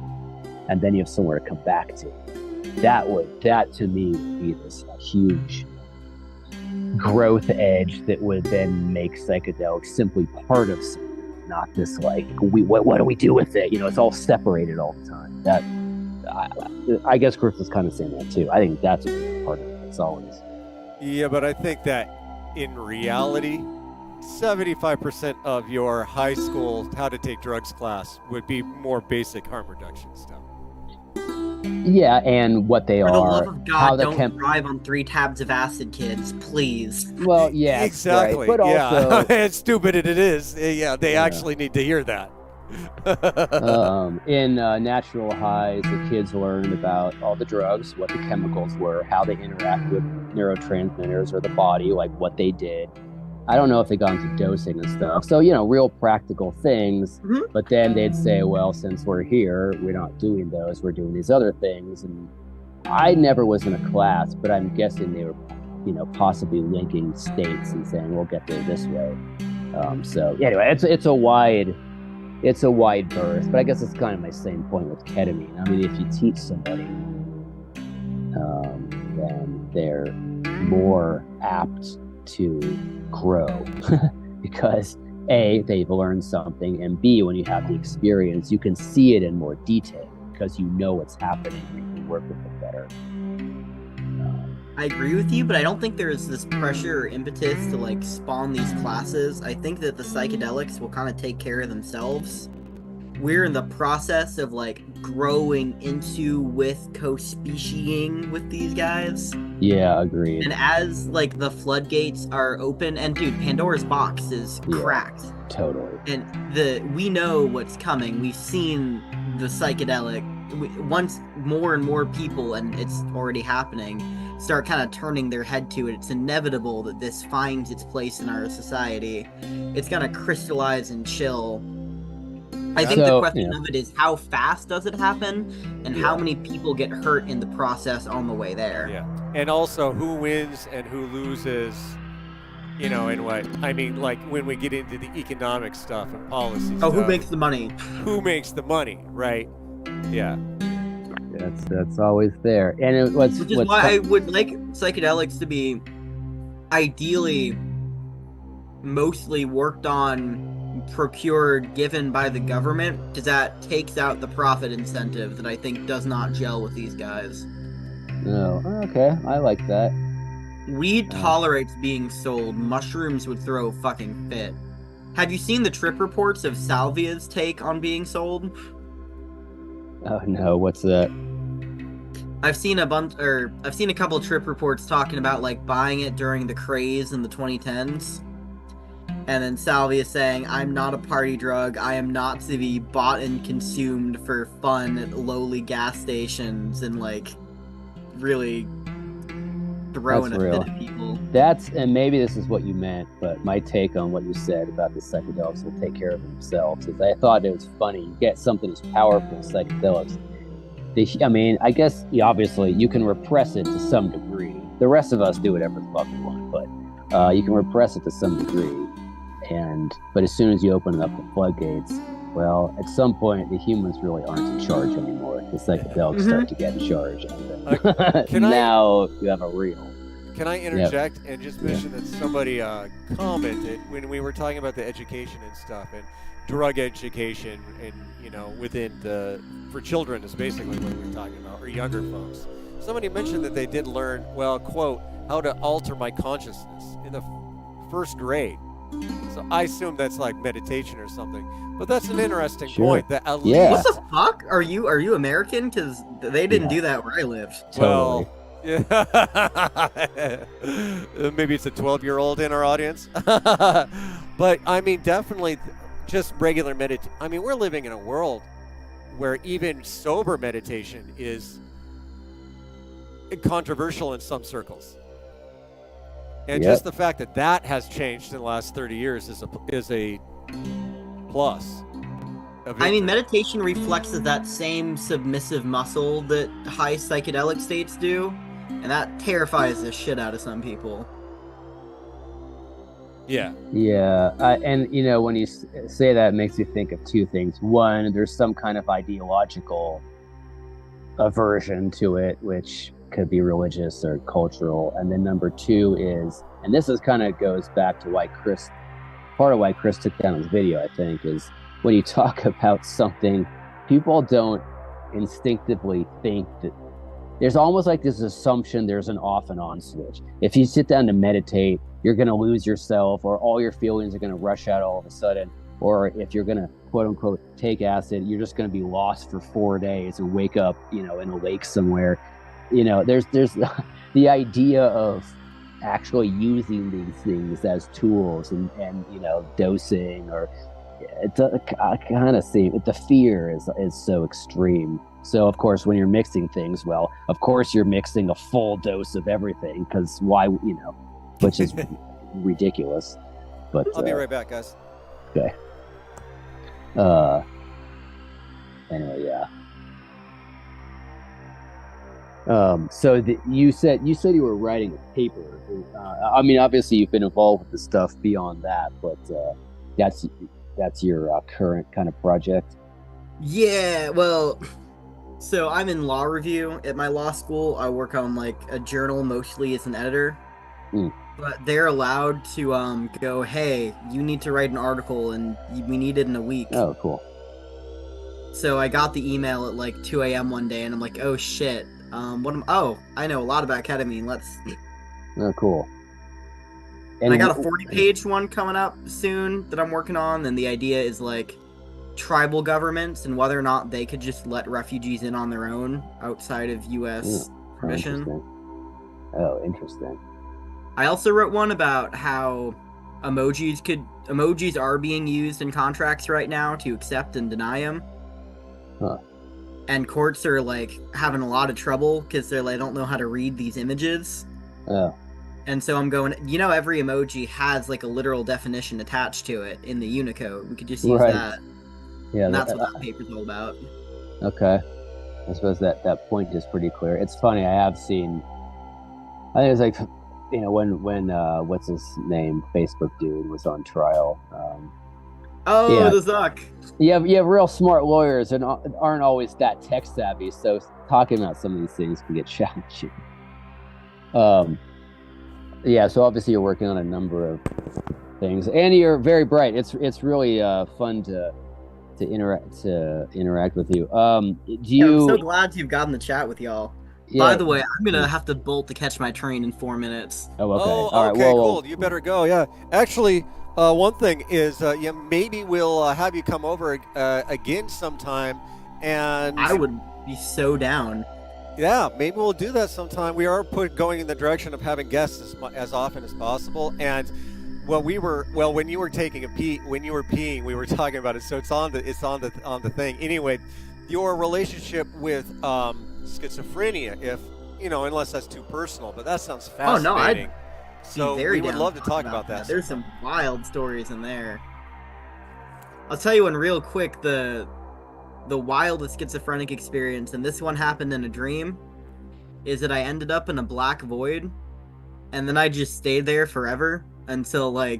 And then you have somewhere to come back to. That to me would be this huge growth edge that would then make psychedelics simply part of something, not this like what do we do with it? It's all separated all the time. That I guess Griff was kind of saying that too. I think that's a big part of it. It's always. Yeah, but I think that in reality, 75% of your high school how to take drugs class would be more basic harm reduction stuff. Yeah, and what they For are. the love of God, how don't drive on 3 tabs of acid, kids, please. Well, yeah, exactly. Right. But also, as stupid as it is, they actually need to hear that. In Natural Highs, the kids learned about all the drugs, what the chemicals were, how they interact with neurotransmitters or the body, like what they did. I don't know if they got into dosing and stuff. So, real practical things. Mm-hmm. But then they'd say, well, since we're here, we're not doing those. We're doing these other things. And I never was in a class, but I'm guessing they were, possibly linking states and saying, we'll get there this way. So anyway, it's a wide berth. But I guess it's kind of my same point with ketamine. I mean, if you teach somebody, then they're more apt to grow because A, they've learned something, and B, when you have the experience, you can see it in more detail because you know what's happening and you can work with it better. I agree with you, but I don't think there's this pressure or impetus to like spawn these classes. I think that the psychedelics will kind of take care of themselves. We're in the process of like growing into with co-speciing with these guys. Yeah, agreed. And as like the floodgates are open, and dude, Pandora's box is cracked. Totally. And we know what's coming. We've seen the psychedelic. Once more and more people, and it's already happening, start kind of turning their head to it, it's inevitable that this finds its place in our society. It's gonna crystallize and chill. I think the question of it is how fast does it happen, and how many people get hurt in the process on the way there. Yeah, and also who wins and who loses, you know, in what I mean, like when we get into the economic stuff and policy stuff. Who makes the money? Who makes the money, right? Yeah. That's always there. And which is why I would like psychedelics to be ideally mostly worked on, procured, given by the government, because that takes out the profit incentive that I think does not gel with these guys. Oh, okay. I like that. Weed tolerates being sold. Mushrooms would throw a fucking fit. Have you seen the trip reports of Salvia's take on being sold? Oh no, what's that? I've seen a couple trip reports talking about like buying it during the craze in the 2010s. And then Salvia saying, I'm not a party drug. I am not to be bought and consumed for fun at lowly gas stations and like really throwing a fit at people. And maybe this is what you meant, but my take on what you said about the psychedelics will take care of themselves is I thought it was funny. You get something as powerful as psychedelics. I mean, I guess obviously you can repress it to some degree. The rest of us do whatever the fuck we want, but you can repress it to some degree. But as soon as you open up the floodgates, well, at some point the humans really aren't in charge anymore. The psychedelics start to get in charge, and now you have a real. Can I interject and just mention that somebody commented when we were talking about the education and stuff and drug education and for children is basically what we're talking about, or younger folks. Somebody mentioned that they did learn, well, quote, how to alter my consciousness in the first grade. So I assume that's like meditation or something. But that's an interesting point. That at least... What the fuck? Are you American? Because they didn't do that where I lived. Totally. Well, maybe it's a 12-year-old in our audience. But I mean, definitely just regular meditation. I mean, we're living in a world where even sober meditation is controversial in some circles. And just the fact that has changed in the last 30 years is a plus. I mean, meditation reflexes that same submissive muscle that high psychedelic states do, and that terrifies the shit out of some people. Yeah. Yeah, and when you say that, it makes me think of two things. One, there's some kind of ideological aversion to it, which could be religious or cultural. And then number two is, and this is kind of goes back to part of why Chris took down his video, I think, is when you talk about something, people don't instinctively think that there's almost like this assumption there's an off and on switch. If you sit down to meditate, you're going to lose yourself, or all your feelings are going to rush out all of a sudden. Or if you're going to quote unquote take acid, you're just going to be lost for 4 days and wake up, in a lake somewhere. There's the idea of actually using these things as tools and dosing, or it kind of seems the fear is so extreme. So of course, when you're mixing things, well, of course you're mixing a full dose of everything, because why, which is ridiculous. But I'll be right back, guys. Okay. Anyway, yeah. So you said you were writing a paper. I mean, obviously you've been involved with the stuff beyond that, but that's your current kind of project. Yeah, well, so I'm in law review at my law school. I work on like a journal, mostly as an editor. But they're allowed to go, hey, you need to write an article, and we need it in a week. Oh, cool. So I got the email at like 2 a.m. one day, and I'm like, oh shit, I know a lot about ketamine. Oh, cool. And I got a 40-page one coming up soon that I'm working on, and the idea is like tribal governments and whether or not they could just let refugees in on their own outside of U.S. permission. Interesting. I also wrote one about how emojis are being used in contracts right now to accept and deny them. Huh. And courts are like having a lot of trouble because they don't know how to read these images. Oh. And so I'm going, every emoji has like a literal definition attached to it in the Unicode. We could just use that. Yeah, and that's what that paper's all about. Okay. I suppose that point is pretty clear. It's funny, I have seen, I think it's like, when what's his name, Facebook dude was on trial. The Zuck. You have real smart lawyers and aren't always that tech savvy, so talking about some of these things can get challenging. So obviously you're working on a number of things, and you're very bright. It's really fun to interact with you. I'm so glad you've gotten the chat with y'all. Yeah. By the way, I'm gonna have to bolt to catch my train in 4 minutes. Oh, okay. All right. Okay, well, cool. You better go. Yeah. Actually, one thing is, maybe we'll have you come over again sometime, and I would be so down. Yeah, maybe we'll do that sometime. We are going in the direction of having guests as often as possible. And when you were taking a pee, when you were peeing, we were talking about it. So it's on the thing. Anyway, your relationship with schizophrenia, if unless that's too personal, but that sounds fascinating. So we would love to talk about that. There's some wild stories in there. I'll tell you one real quick. The wildest schizophrenic experience, and this one happened in a dream, is that I ended up in a black void, and then I just stayed there forever until I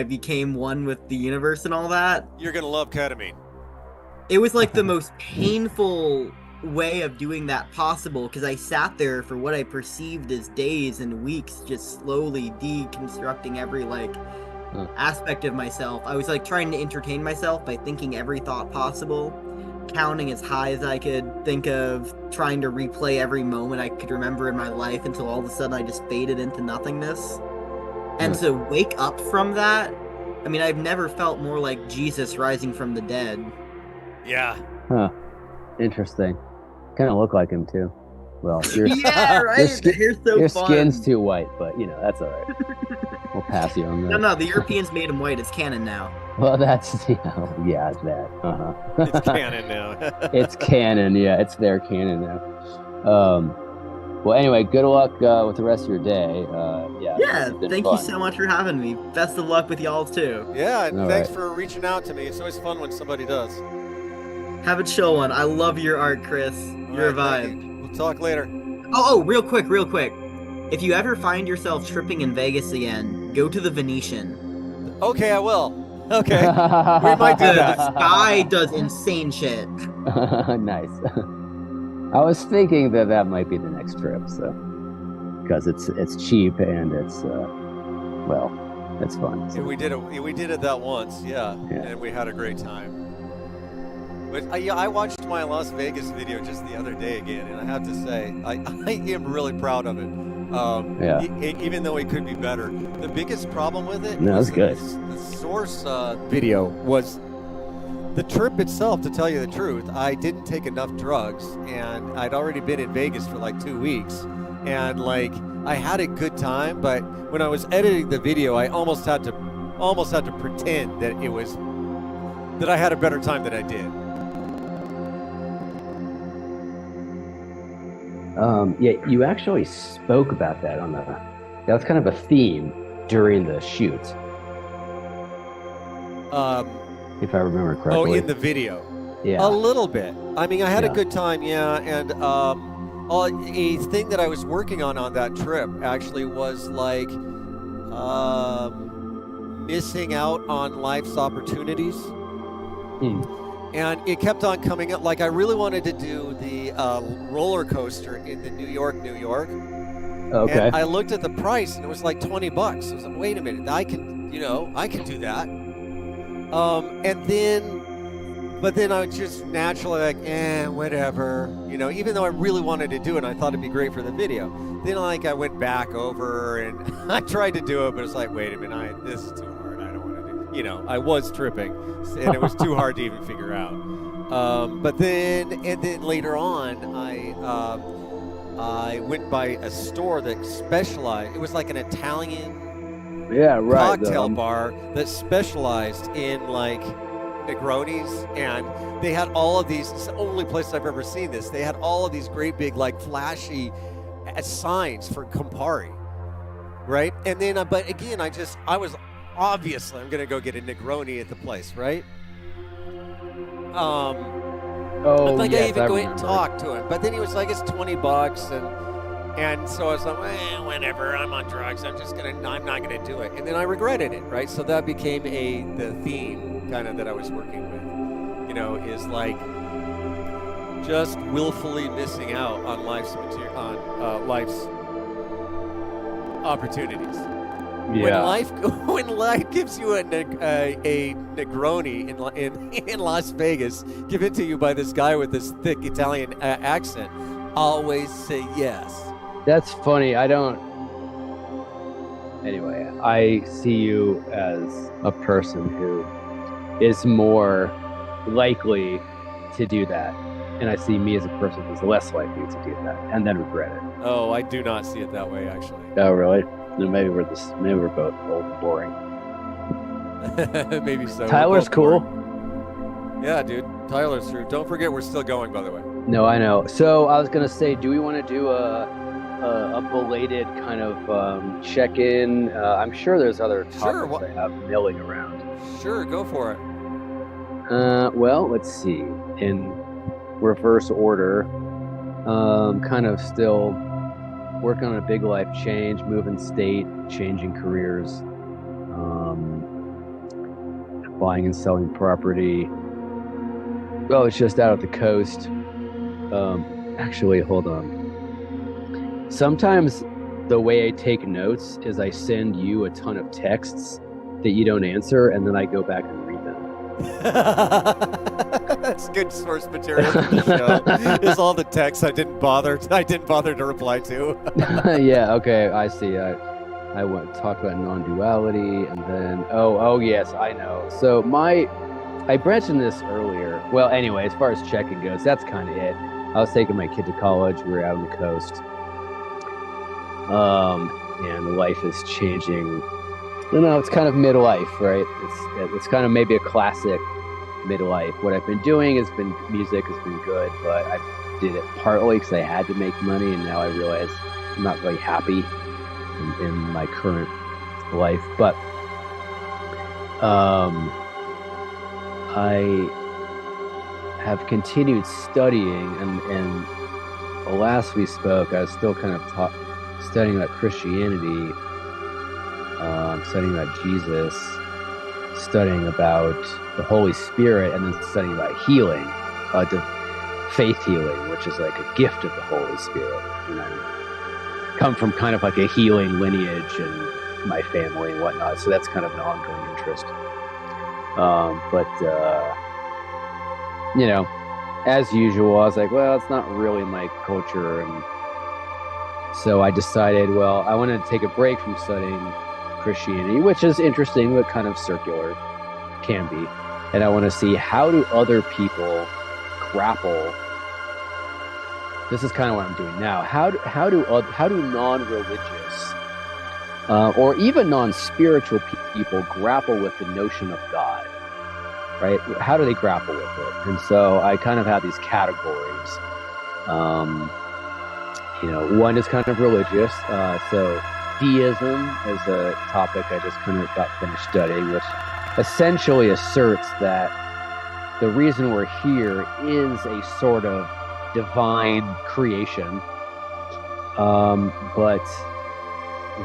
became one with the universe and all that. You're gonna love ketamine. It was like the most painful way of doing that possible, because I sat there for what I perceived as days and weeks, just slowly deconstructing every aspect of myself. I was trying to entertain myself by thinking every thought possible, counting as high as I could think of, trying to replay every moment I could remember in my life until all of a sudden I just faded into nothingness. And to wake up from that, I've never felt more like Jesus rising from the dead. Yeah. Huh. Interesting. Kind of look like him too. Well, yeah, right. Your skin's too white, but that's all right. We'll pass you on that. No, the Europeans made him white. It's canon now. Well, that's that. It's canon now. It's canon. Yeah, it's their canon now. Well, anyway, good luck with the rest of your day. Thank you so much for having me. Best of luck with y'all too. Yeah, and thanks for reaching out to me. It's always fun when somebody does. Have a chill one. I love your art, Chris. You're a vibe. We'll talk later. Oh, real quick. If you ever find yourself tripping in Vegas again, go to the Venetian. Okay, I will. Okay. We might do that. The sky does insane shit. Nice. I was thinking that might be the next trip, so because it's cheap and it's it's fun. So. Yeah, we did it that once, and we had a great time. But I watched my Las Vegas video just the other day again, and I have to say I am really proud of it. Even though it could be better. The biggest problem with it was good. The source video was the trip itself. To tell you the truth, I didn't take enough drugs, and I'd already been in Vegas for 2 weeks, and I had a good time. But when I was editing the video, I almost had to pretend that I had a better time than I did. You actually spoke about that that was kind of a theme during the shoot. If I remember correctly. Oh, in the video. Yeah. A little bit. I had a good time, and a thing that I was working on that trip actually was missing out on life's opportunities. And it kept on coming up. I really wanted to do the roller coaster in the New York. Okay. And I looked at the price, and it was $20. I was like, wait a minute, I can do that. And then But then I was just naturally like, whatever. Even though I really wanted to do it, and I thought it'd be great for the video. Then like I went back over and I tried to do it, but it's like, wait a minute, this is too hard. I don't want to do. I was tripping, and it was too hard to even figure out. But then later on, I went by a store that specialized. It was like an Italian cocktail bar that specialized in like Negronis, and they had all of these. It's the only place I've ever seen this. They had all of these great big like flashy signs for Campari, right? And then, but again, I was obviously I'm gonna go get a Negroni at the place, right? I even go in and talk to him, but then he was like, it's $20, and so I was like, whatever, I'm on drugs, I'm not gonna do it, and then I regretted it, right? So that became the theme kind of that I was working with, is like just willfully missing out on life's opportunities. Yeah. When life gives you a Negroni in Las Vegas, given to you by this guy with this thick Italian accent, always say yes. That's funny. Anyway, I see you as a person who is more likely to do that. And I see me as a person who's less likely to do that and then regret it. Oh, I do not see it that way, actually. Oh, really? No, maybe we're both old and boring. Maybe so. Tyler's cool. Yeah, dude. Tyler's true. Don't forget, we're still going, by the way. No, I know. So I was gonna say, do we want to do a belated kind of check-in? I'm sure there's other topics I have milling around. Sure, go for it. Well, let's see. In reverse order, kind of still working on a big life change, moving state, changing careers, buying and selling property. Well, it's just out at the coast. Actually, hold on. Sometimes the way I take notes is I send you a ton of texts that you don't answer, and then I go back and read them. That's good source material for the show. Is all the texts I didn't bother to reply to. Yeah, okay, I see. I went talk about non-duality, and then oh yes, I know. So I mentioned this earlier. Well, anyway, as far as checking goes, that's kind of it. I was taking my kid to college. We were out on the coast, and life is changing. It's kind of midlife, right? It's kind of maybe a classic midlife. What I've been doing music has been good, but I did it partly because I had to make money, and now I realize I'm not really happy in my current life. But I have continued studying, and last we spoke, I was still kind of studying about Christianity. Studying about Jesus, studying about the Holy Spirit, and then studying about healing, faith healing, which is like a gift of the Holy Spirit. I come from kind of like a healing lineage and my family and whatnot, so that's kind of an ongoing interest. As usual, I was like, well, it's not really my culture, and so I decided, well, I wanted to take a break from studying Christianity, which is interesting but kind of circular, can be, and I want to see, how do other people grapple? This is kind of what I'm doing now. How do non-religious or even non-spiritual people grapple with the notion of God? Right? How do they grapple with it? And so I kind of have these categories. One is kind of religious. So deism is a topic I just kind of got finished studying, which essentially asserts that the reason we're here is a sort of divine creation, but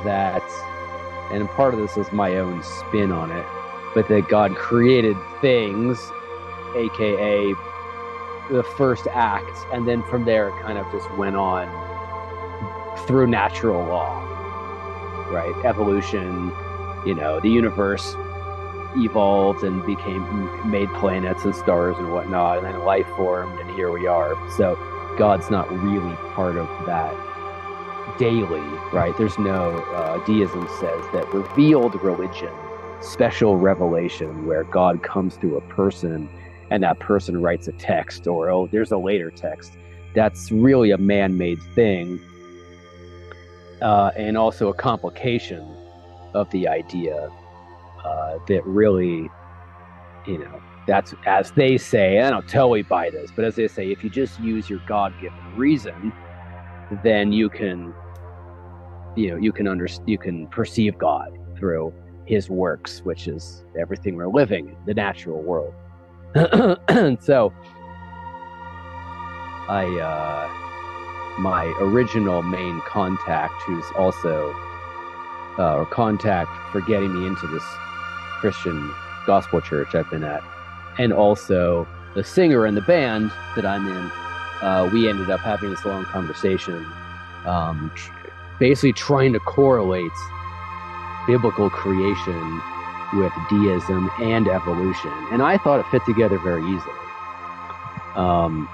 that, and part of this is my own spin on it, but that God created things, aka the first act, and then from there it kind of just went on through natural law, right? Evolution, the universe evolved and made planets and stars and whatnot, and then life formed, and here we are. So God's not really part of that daily, right? There's no deism says that revealed religion, special revelation, where God comes to a person and that person writes a text, or there's a later text. That's really a man-made thing, and also a complication of the idea that really, that's, as they say, I don't totally buy this, but as they say, if you just use your God-given reason, then you can perceive God through his works, which is everything we're living in, the natural world. So my original main contact, who's also or contact for getting me into this Christian gospel church I've been at, and also the singer in the band that I'm in, we ended up having this long conversation, basically trying to correlate biblical creation with deism and evolution. And I thought it fit together very easily,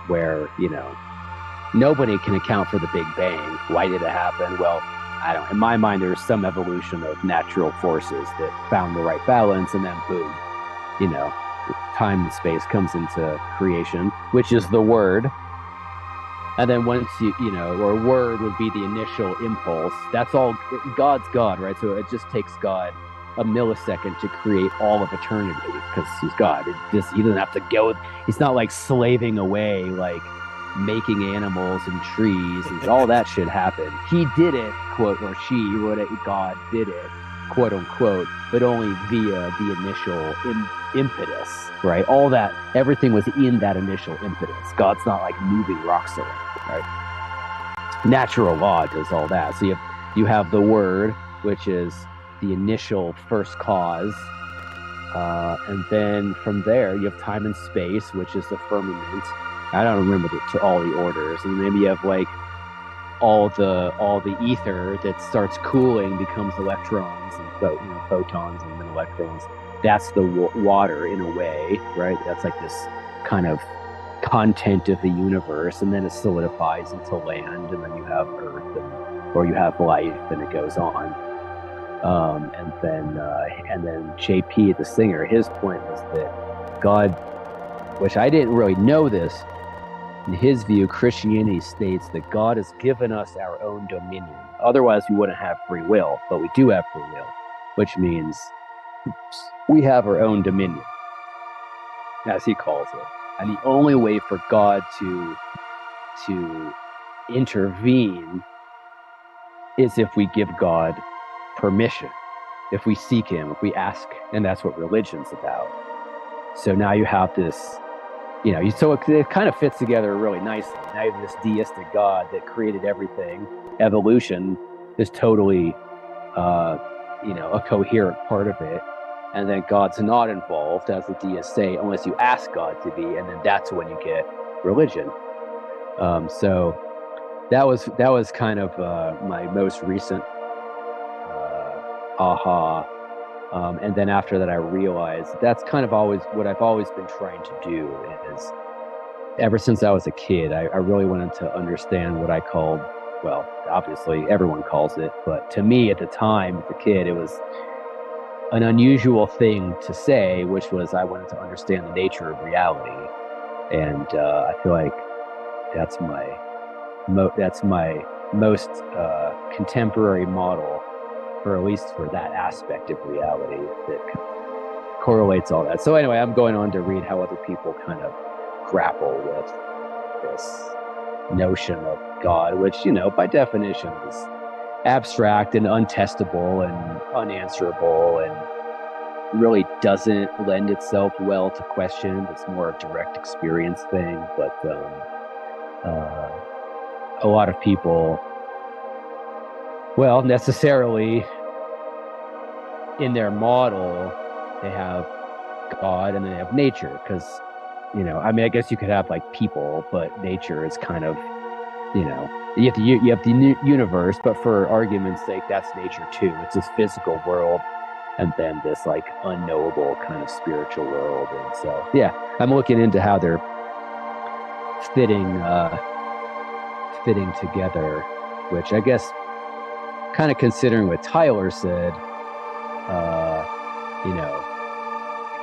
where, nobody can account for the Big Bang. Why did it happen? Well, I don't. In my mind, there's some evolution of natural forces that found the right balance, and then boom, time and space comes into creation, which is the word. And then once or word would be the initial impulse. That's all. God's God, right? So it just takes God a millisecond to create all of eternity because he's God. He doesn't have to go. He's not like slaving away, like making animals and trees and all that shit happen. He did it, quote, or God did it, quote unquote, but only via the initial impetus, right? All that, everything was in that initial impetus. God's not like moving rocks around, right? Natural law does all that. So you have the word, which is the initial first cause, and then from there you have time and space, which is the firmament. I don't remember all the orders, and maybe you have like all the ether that starts cooling becomes electrons and photons and then electrons. That's the water in a way, right? That's like this kind of content of the universe, and then it solidifies into land, and then you have earth, or you have life, and it goes on. And then JP, the singer, his point was that God, which I didn't really know this, in his view, Christianity states that God has given us our own dominion. Otherwise, we wouldn't have free will, but we do have free will, which means we have our own dominion, as he calls it. And the only way for God to intervene is if we give God permission, if we seek him, if we ask, and that's what religion's about. So now you have this, so it kind of fits together really nicely. Now you have this deistic God that created everything. Evolution is totally, a coherent part of it. And then God's not involved, as the deists say, unless you ask God to be, and then that's when you get religion. So that was kind of my most recent aha. And then after that, I realized that's kind of always what I've always been trying to do. Is ever since I was a kid, I really wanted to understand what I called, well, obviously everyone calls it, but to me at the time, as a kid, it was an unusual thing to say, which was I wanted to understand the nature of reality. And I feel like that's my most contemporary model, or at least for that aspect of reality that correlates all that. So anyway, I'm going on to read how other people kind of grapple with this notion of God, which, by definition is abstract and untestable and unanswerable and really doesn't lend itself well to question. It's more a direct experience thing. But a lot of people, well, necessarily in their model, they have God and they have nature, because, I guess you could have like people, but nature is kind of, you have the universe, but for argument's sake, that's nature too. It's this physical world and then this like unknowable kind of spiritual world. And so, yeah, I'm looking into how they're fitting together, which I guess, kind of considering what Tyler said,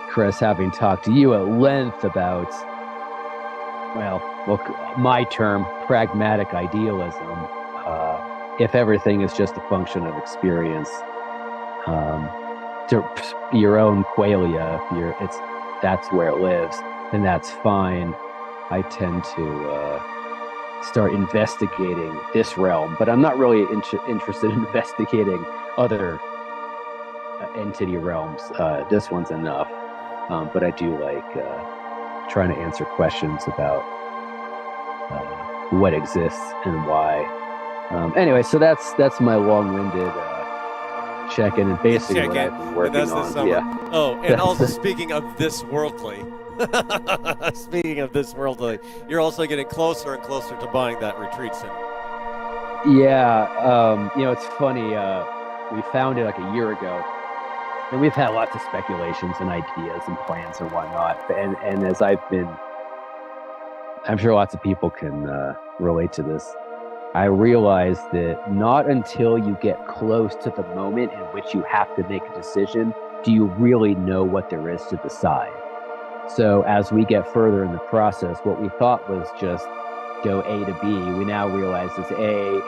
Chris, having talked to you at length about, my term, pragmatic idealism, if everything is just a function of experience, to your own qualia, that's where it lives, and that's fine. I tend to start investigating this realm, but I'm not really interested in investigating other entity realms. This one's enough, but I do like trying to answer questions about what exists and why. Anyway, so that's my long-winded check-in, and basically what I've been working on. Yeah. Oh, and also speaking of this worldly, you're also getting closer and closer to buying that retreat center. Yeah, it's funny. We found it like a year ago, and we've had lots of speculations and ideas and plans and whatnot. And as I'm sure lots of people can relate to this, I realized that not until you get close to the moment in which you have to make a decision do you really know what there is to decide. So as we get further in the process, what we thought was just go A to B, we now realize it's A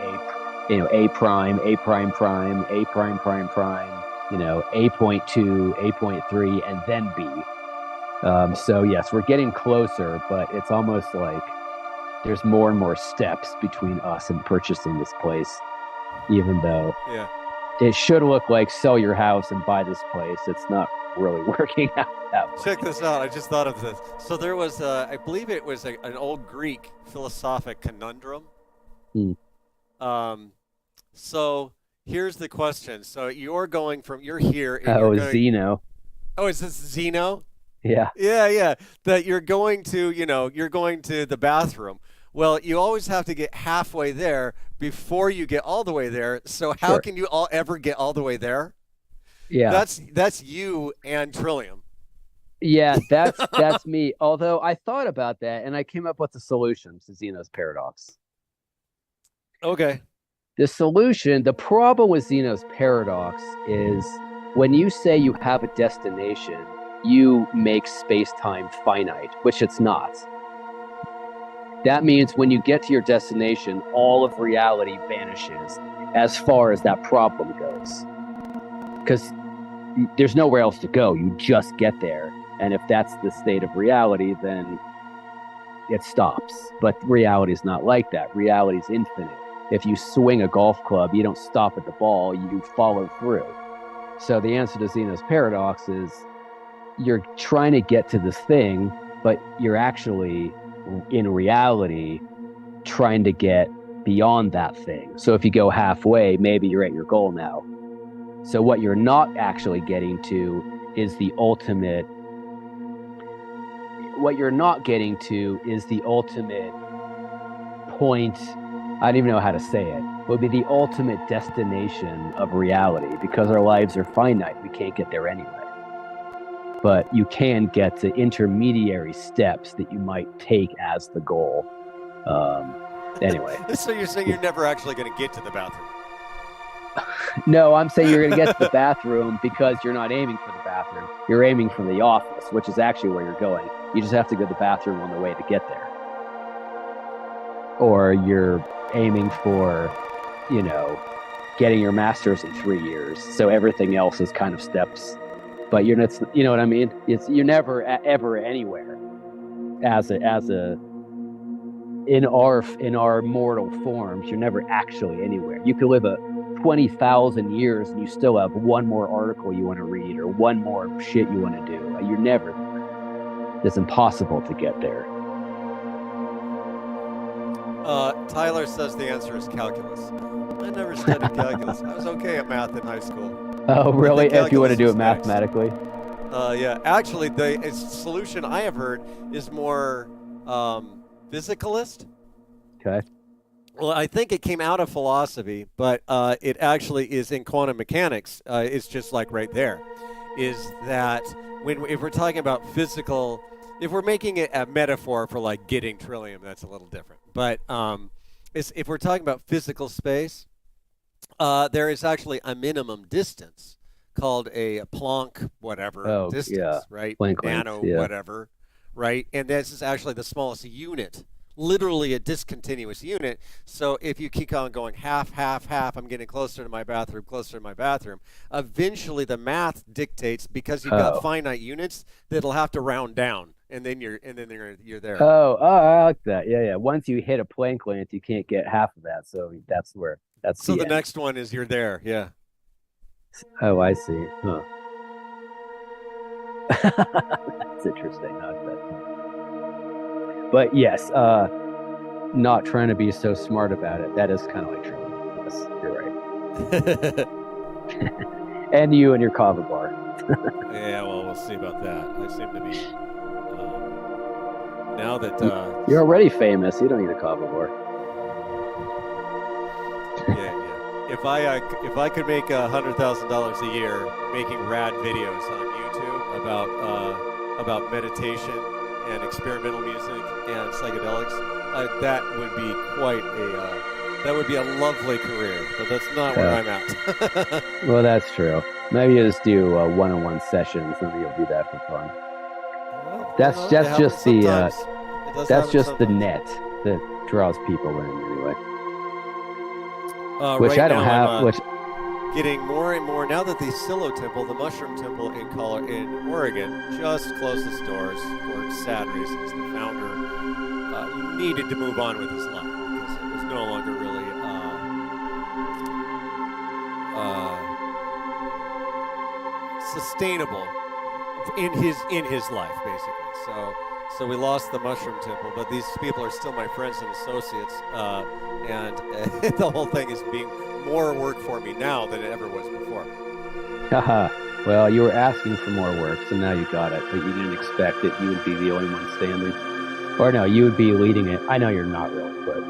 prime, A prime prime, A prime prime prime, A.2, A.3, and then B. So yes, we're getting closer, but it's almost like there's more and more steps between us and purchasing this place, even though it should look like sell your house and buy this place. It's not really working out that way. Check this out. I just thought of this. So there was, I believe it was an old Greek philosophic conundrum. So here's the question. So you're here. Zeno. Oh, is this Zeno? Yeah. Yeah. That you're going to the bathroom. Well, you always have to get halfway there before you get all the way there. So how can you ever get all the way there? Yeah. That's you and Trillium. Yeah, that's me. Although I thought about that and I came up with a solution to Zeno's paradox. Okay. The problem with Zeno's paradox is when you say you have a destination, you make space-time finite, which it's not. That means when you get to your destination, all of reality vanishes as far as that problem goes. Because there's nowhere else to go. You just get there. And if that's the state of reality, then it stops. But reality is not like that. Reality is infinite. If you swing a golf club, you don't stop at the ball, you follow through. So the answer to Zeno's paradox is you're trying to get to this thing, but you're actually, in reality, trying to get beyond that thing. So if you go halfway, maybe you're at your goal now. So what you're not actually getting to is the ultimate. What you're not getting to is the ultimate point. I don't even know how to say it. It would be the ultimate destination of reality, because our lives are finite. We can't get there anyway. But you can get to intermediary steps that you might take as the goal. Anyway. So you're saying you're never actually going to get to the bathroom? No, I'm saying you're going to get to the bathroom because you're not aiming for the bathroom. You're aiming for the office, which is actually where you're going. You just have to go to the bathroom on the way to get there. Or you're aiming for, getting your master's in 3 years. So everything else is kind of steps. But you're not, you know what I mean? You're never ever anywhere in our mortal forms. You're never actually anywhere. You could live 20,000 years and you still have one more article you want to read or one more shit you want to do. You're never there. It's impossible to get there. Tyler says the answer is calculus. I never studied calculus. I was okay at math in high school. Oh, really? If you want to do it mathematically? Yeah. Actually, the solution I have heard is more physicalist. Okay. Well, I think it came out of philosophy, but it actually is in quantum mechanics. It's just like right there, is that if we're talking about physical, if we're making it a metaphor for like getting trillium, that's a little different. But if we're talking about physical space, there is actually a minimum distance called a Planck whatever distance, right? Planck Nano length, yeah. whatever, right? And this is actually the smallest unit, literally a discontinuous unit. So if you keep on going half, half, half, I'm getting closer to my bathroom, closer to my bathroom. Eventually, the math dictates, because you've got finite units, that it'll have to round down, and then you're there. I like that. Yeah. Once you hit a Planck length, you can't get half of that. So that's So the end. next one is you're there. Yeah. Oh, I see. Huh. That's interesting. But yes, not trying to be so smart about it. That is kind of like true. Yes, you're right. And you and your kava bar. Yeah, well, we'll see about that. I seem to be now that you're already famous. You don't need a kava bar. Yeah. If I could make $100,000 a year making rad videos on YouTube about meditation and experimental music and psychedelics, that would be a lovely career. But that's not where I'm at. Well, that's true. Maybe you just do one-on-one sessions, and you'll do that for fun. Well, that's just the net that draws people in, anyway. Which I don't have. Which getting more and more now that the Silo Temple, the Mushroom Temple in Oregon, just closed its doors for sad reasons. The founder needed to move on with his life because it was no longer really sustainable in his life, basically. So we lost the Mushroom Temple, but these people are still my friends and associates, and the whole thing is being more work for me now than it ever was before. Haha. Well, you were asking for more work, so now you got it, but you didn't expect that you would be the only one standing. Or no, you would be leading it. I know you're not really, but...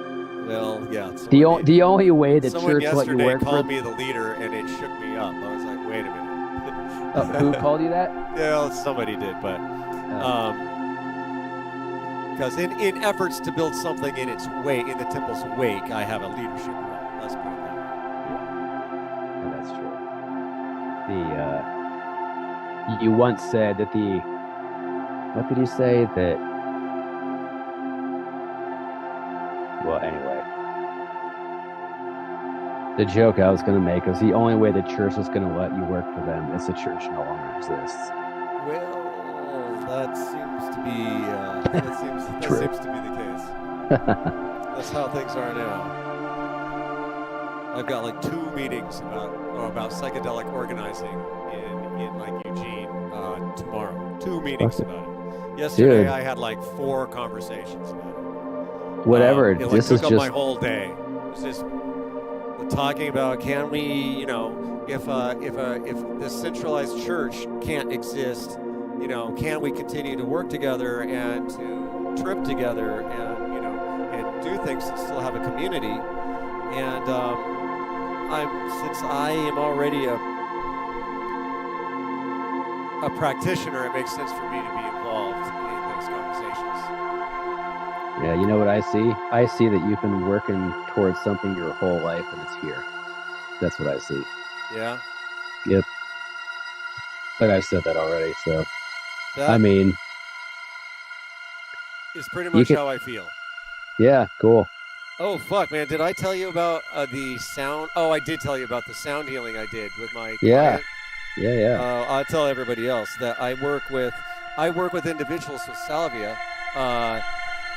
Well, yeah. The only way the church let you work for... Someone yesterday called me the leader, and it shook me up. I was like, wait a minute. Who called you that? Yeah, well, somebody did, but... Because in efforts to build something in the temple's wake, I have a leadership role. Let's put it that way. Yeah, that's true. You once said that what did you say that? Well, anyway, the joke I was going to make was the only way the church is going to let you work for them is the church no longer exists. Well, that seems to be seems to be the case. That's how things are now. I've got like 2 meetings about psychedelic organizing in like Eugene tomorrow. 2 meetings about it. Yesterday, dude, I had like 4 conversations about it. Whatever. This took up my whole day. It was just talking about, can we, if this centralized church can't exist, can we continue to work together and to trip together and and do things and still have a community? And since I am already a practitioner, it makes sense for me to be involved in those conversations. Yeah, you know what I see? I see that you've been working towards something your whole life, and it's here. That's what I see. Yeah? Yep. But I said that already, so... That I mean... is pretty much how I feel. Yeah, cool. Oh, fuck, man. Did I tell you about the sound? Oh, I did tell you about the sound healing I did with my client. Yeah. I'll tell everybody else that I work with individuals with salvia.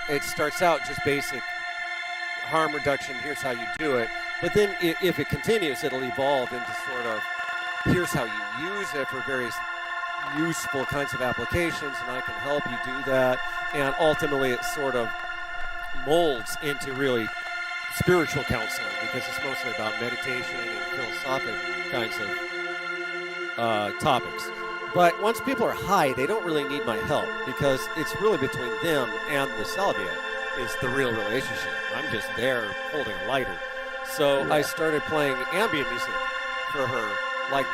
It starts out just basic harm reduction. Here's how you do it. But then if it continues, it'll evolve into sort of, here's how you use it for various useful kinds of applications, and I can help you do that. And ultimately, it sort of molds into really spiritual counseling, because it's mostly about meditation and philosophic kinds of topics. But once people are high, they don't really need my help, because it's really between them and the salvia. is the real relationship. I'm just there holding a lighter. So I started playing ambient music for her, like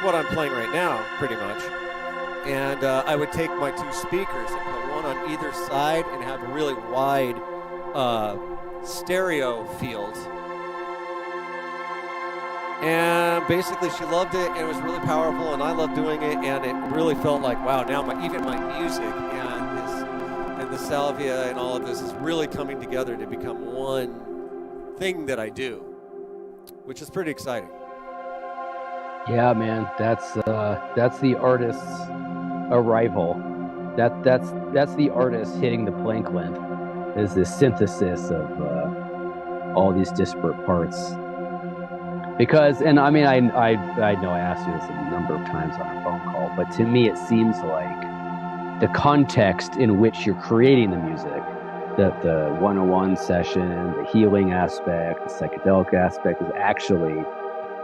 what I'm playing right now, pretty much. And I would take my 2 speakers and put one on either side and have a really wide stereo field. And basically she loved it, and it was really powerful, and I loved doing it, and it really felt like, wow, now even my music and the salvia and all of this is really coming together to become one thing that I do, which is pretty exciting. Yeah, man, that's the artist's arrival. That's the artist hitting the Planck length. Is this synthesis of all these disparate parts. Because, and I mean, I know I asked you this a number of times on a phone call, but to me it seems like the context in which you're creating the music, the 101 session, the healing aspect, the psychedelic aspect is actually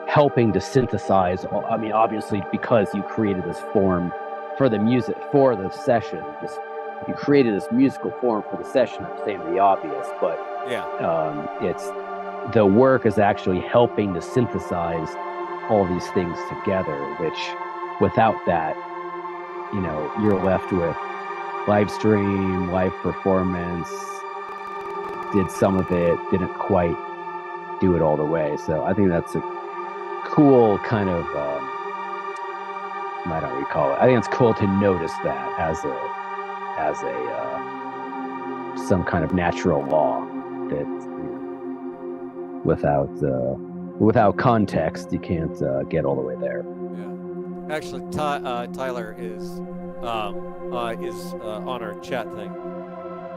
helping to synthesize. I mean, obviously, because you created this form for the music, for the session, you created this musical form for the session. I'm saying the obvious, but it's the work is actually helping to synthesize all these things together, which without that, you know, you're left with live stream, live performance, did some of it, didn't quite do it all the way. So I think that's a cool kind of, I don't know what you call it. I think it's cool to notice that as a some kind of natural law that, without context, you can't get all the way there. Yeah, actually, Tyler is on our chat thing.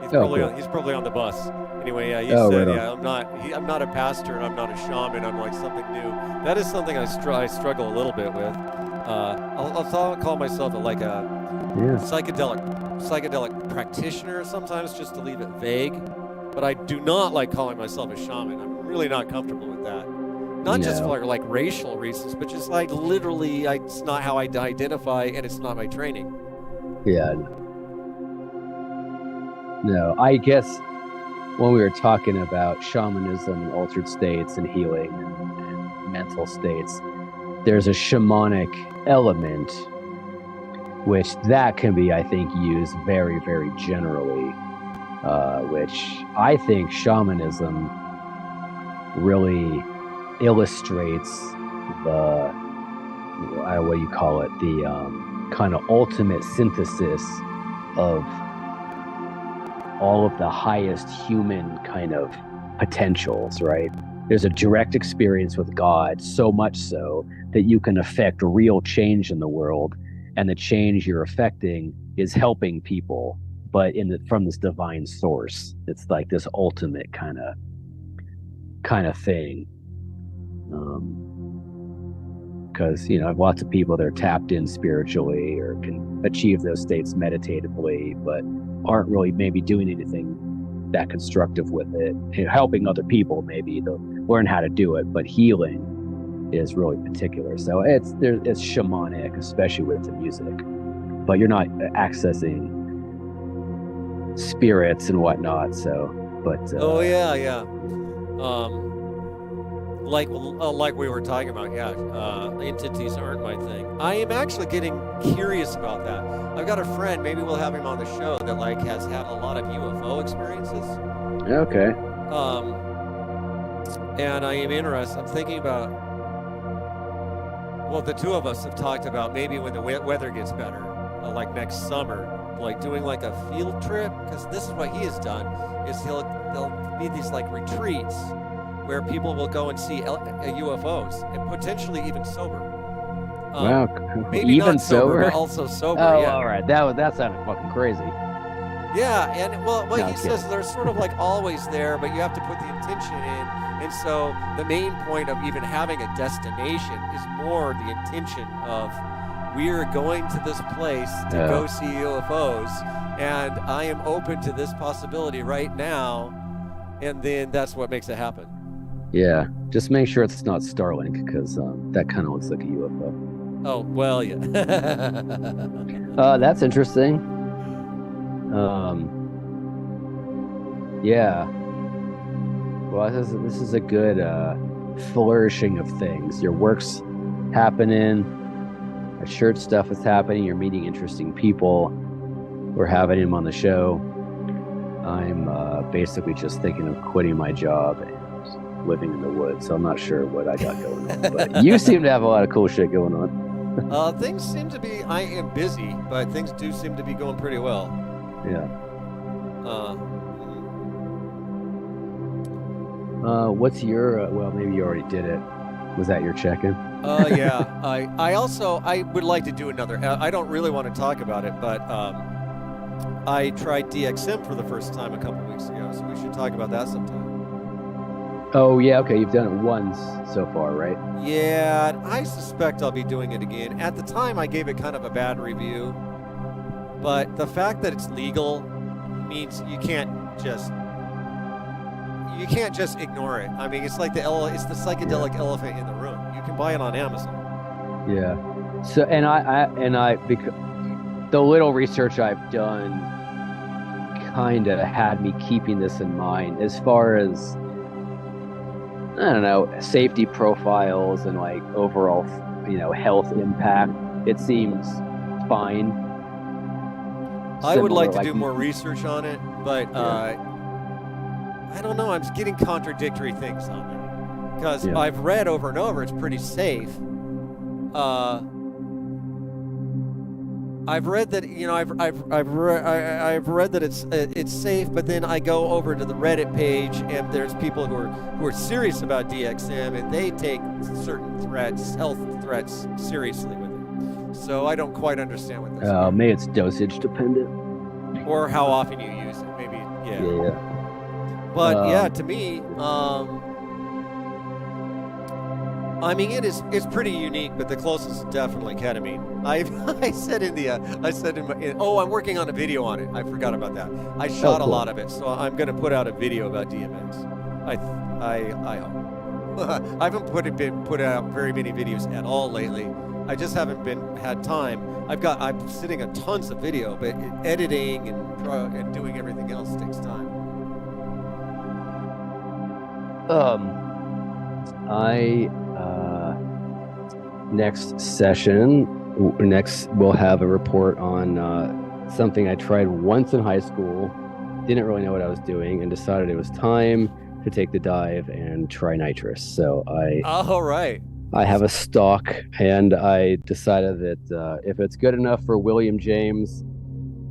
He's probably on the bus. Anyway, you said, right, I'm not a pastor and I'm not a shaman. I'm like something new. That is something I struggle a little bit with. I'll call myself a psychedelic practitioner sometimes, just to leave it vague. But I do not like calling myself a shaman. I'm really not comfortable with that. Not just for like racial reasons, but just like literally, it's not how I identify, and it's not my training. Yeah. No, I guess when we were talking about shamanism and altered states and healing and mental states, there's a shamanic element, which that can be, I think, used very, very generally, which I think shamanism really illustrates the, what do you call it, the kind of ultimate synthesis of all of the highest human kind of potentials, right? There's a direct experience with God, so much so that you can affect real change in the world, and the change you're affecting is helping people, but from this divine source. It's like this ultimate kind of thing. Because you know, I have lots of people that are tapped in spiritually or can achieve those states meditatively, but aren't really maybe doing anything that constructive with it. Helping other people, maybe they'll learn how to do it, but healing is really particular. So it's shamanic, especially with the music, but you're not accessing spirits and whatnot. So, but like we were talking about, entities aren't my thing. I am actually getting curious about that. I've got a friend, maybe we'll have him on the show, that like has had a lot of UFO experiences. Okay. And I am interested. I'm thinking about, well, the two of us have talked about maybe when the weather gets better, like next summer, like doing like a field trip, because this is what he has done, is there'll be these like retreats where people will go and see UFOs, and potentially even sober. Wow, maybe even not sober, sober, but also sober. Oh, yeah. All right, that sounded fucking crazy. Yeah, and well, he says they're sort of like always there, but you have to put the intention in. And so the main point of even having a destination is more the intention of, we're going to this place to go see UFOs, and I am open to this possibility right now, and then that's what makes it happen. Yeah, just make sure it's not Starlink, because that kind of looks like a UFO. Oh, well, yeah. That's interesting. Yeah. Well, this is a good flourishing of things. Your work's happening, our shirt stuff is happening, you're meeting interesting people. We're having him on the show. I'm basically just thinking of quitting my job and living in the woods, so I'm not sure what I got going on. But you seem to have a lot of cool shit going on. Things seem to be, I am busy, but things do seem to be going pretty well. Yeah. What's your, well, maybe you already did it. Was that your check-in? Yeah. I would like to do another, I don't really want to talk about it, but I tried DXM for the first time a couple weeks ago, so we should talk about that sometime. Oh, yeah, okay, you've done it once so far, right? Yeah, I suspect I'll be doing it again. At the time, I gave it kind of a bad review, but the fact that it's legal means you can't just ignore it. I mean, it's like it's the psychedelic elephant in the room. You can buy it on Amazon. Yeah. So, because the little research I've done kind of had me keeping this in mind as far as, I don't know, safety profiles and like overall, health impact. It seems fine. I would like to do more research on it, but I don't know. I'm getting contradictory things on it because I've read over and over it's pretty safe. I've read that I've read that it's safe, but then I go over to the Reddit page and there's people who are serious about DXM and they take certain health threats seriously with it. So I don't quite understand what this is. Maybe it's dosage dependent, or how often you use it. Maybe Yeah. But to me, I mean, it's pretty unique, but the closest is definitely ketamine. I'm working on a video on it. I forgot about that. I shot a lot of it, so I'm going to put out a video about DMX. I hope. I haven't put out very many videos at all lately. I just haven't had time. I'm sitting on tons of video, but editing and doing everything else takes time. Next session, we'll have a report on something I tried once in high school, didn't really know what I was doing, and decided it was time to take the dive and try nitrous. So I have a stock, and I decided that if it's good enough for William James,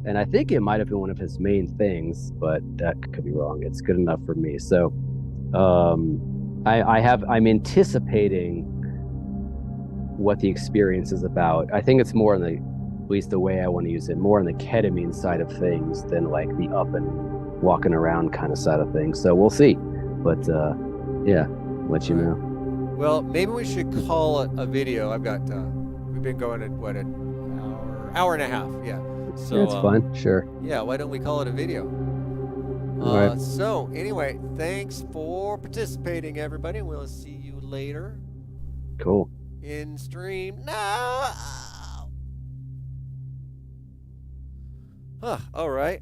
and I think it might have been one of his main things, but that could be wrong. It's good enough for me. So I'm anticipating what the experience is about. I think it's more at least the way I want to use it, more on the ketamine side of things than like the up and walking around kind of side of things. So we'll see. But let you know. Well, maybe we should call it a video. We've been going at an hour and a half. Yeah. So that's fun. Sure. Yeah. Why don't we call it a video? Right. So anyway, thanks for participating, everybody. We'll see you later. Cool. In stream now. All right.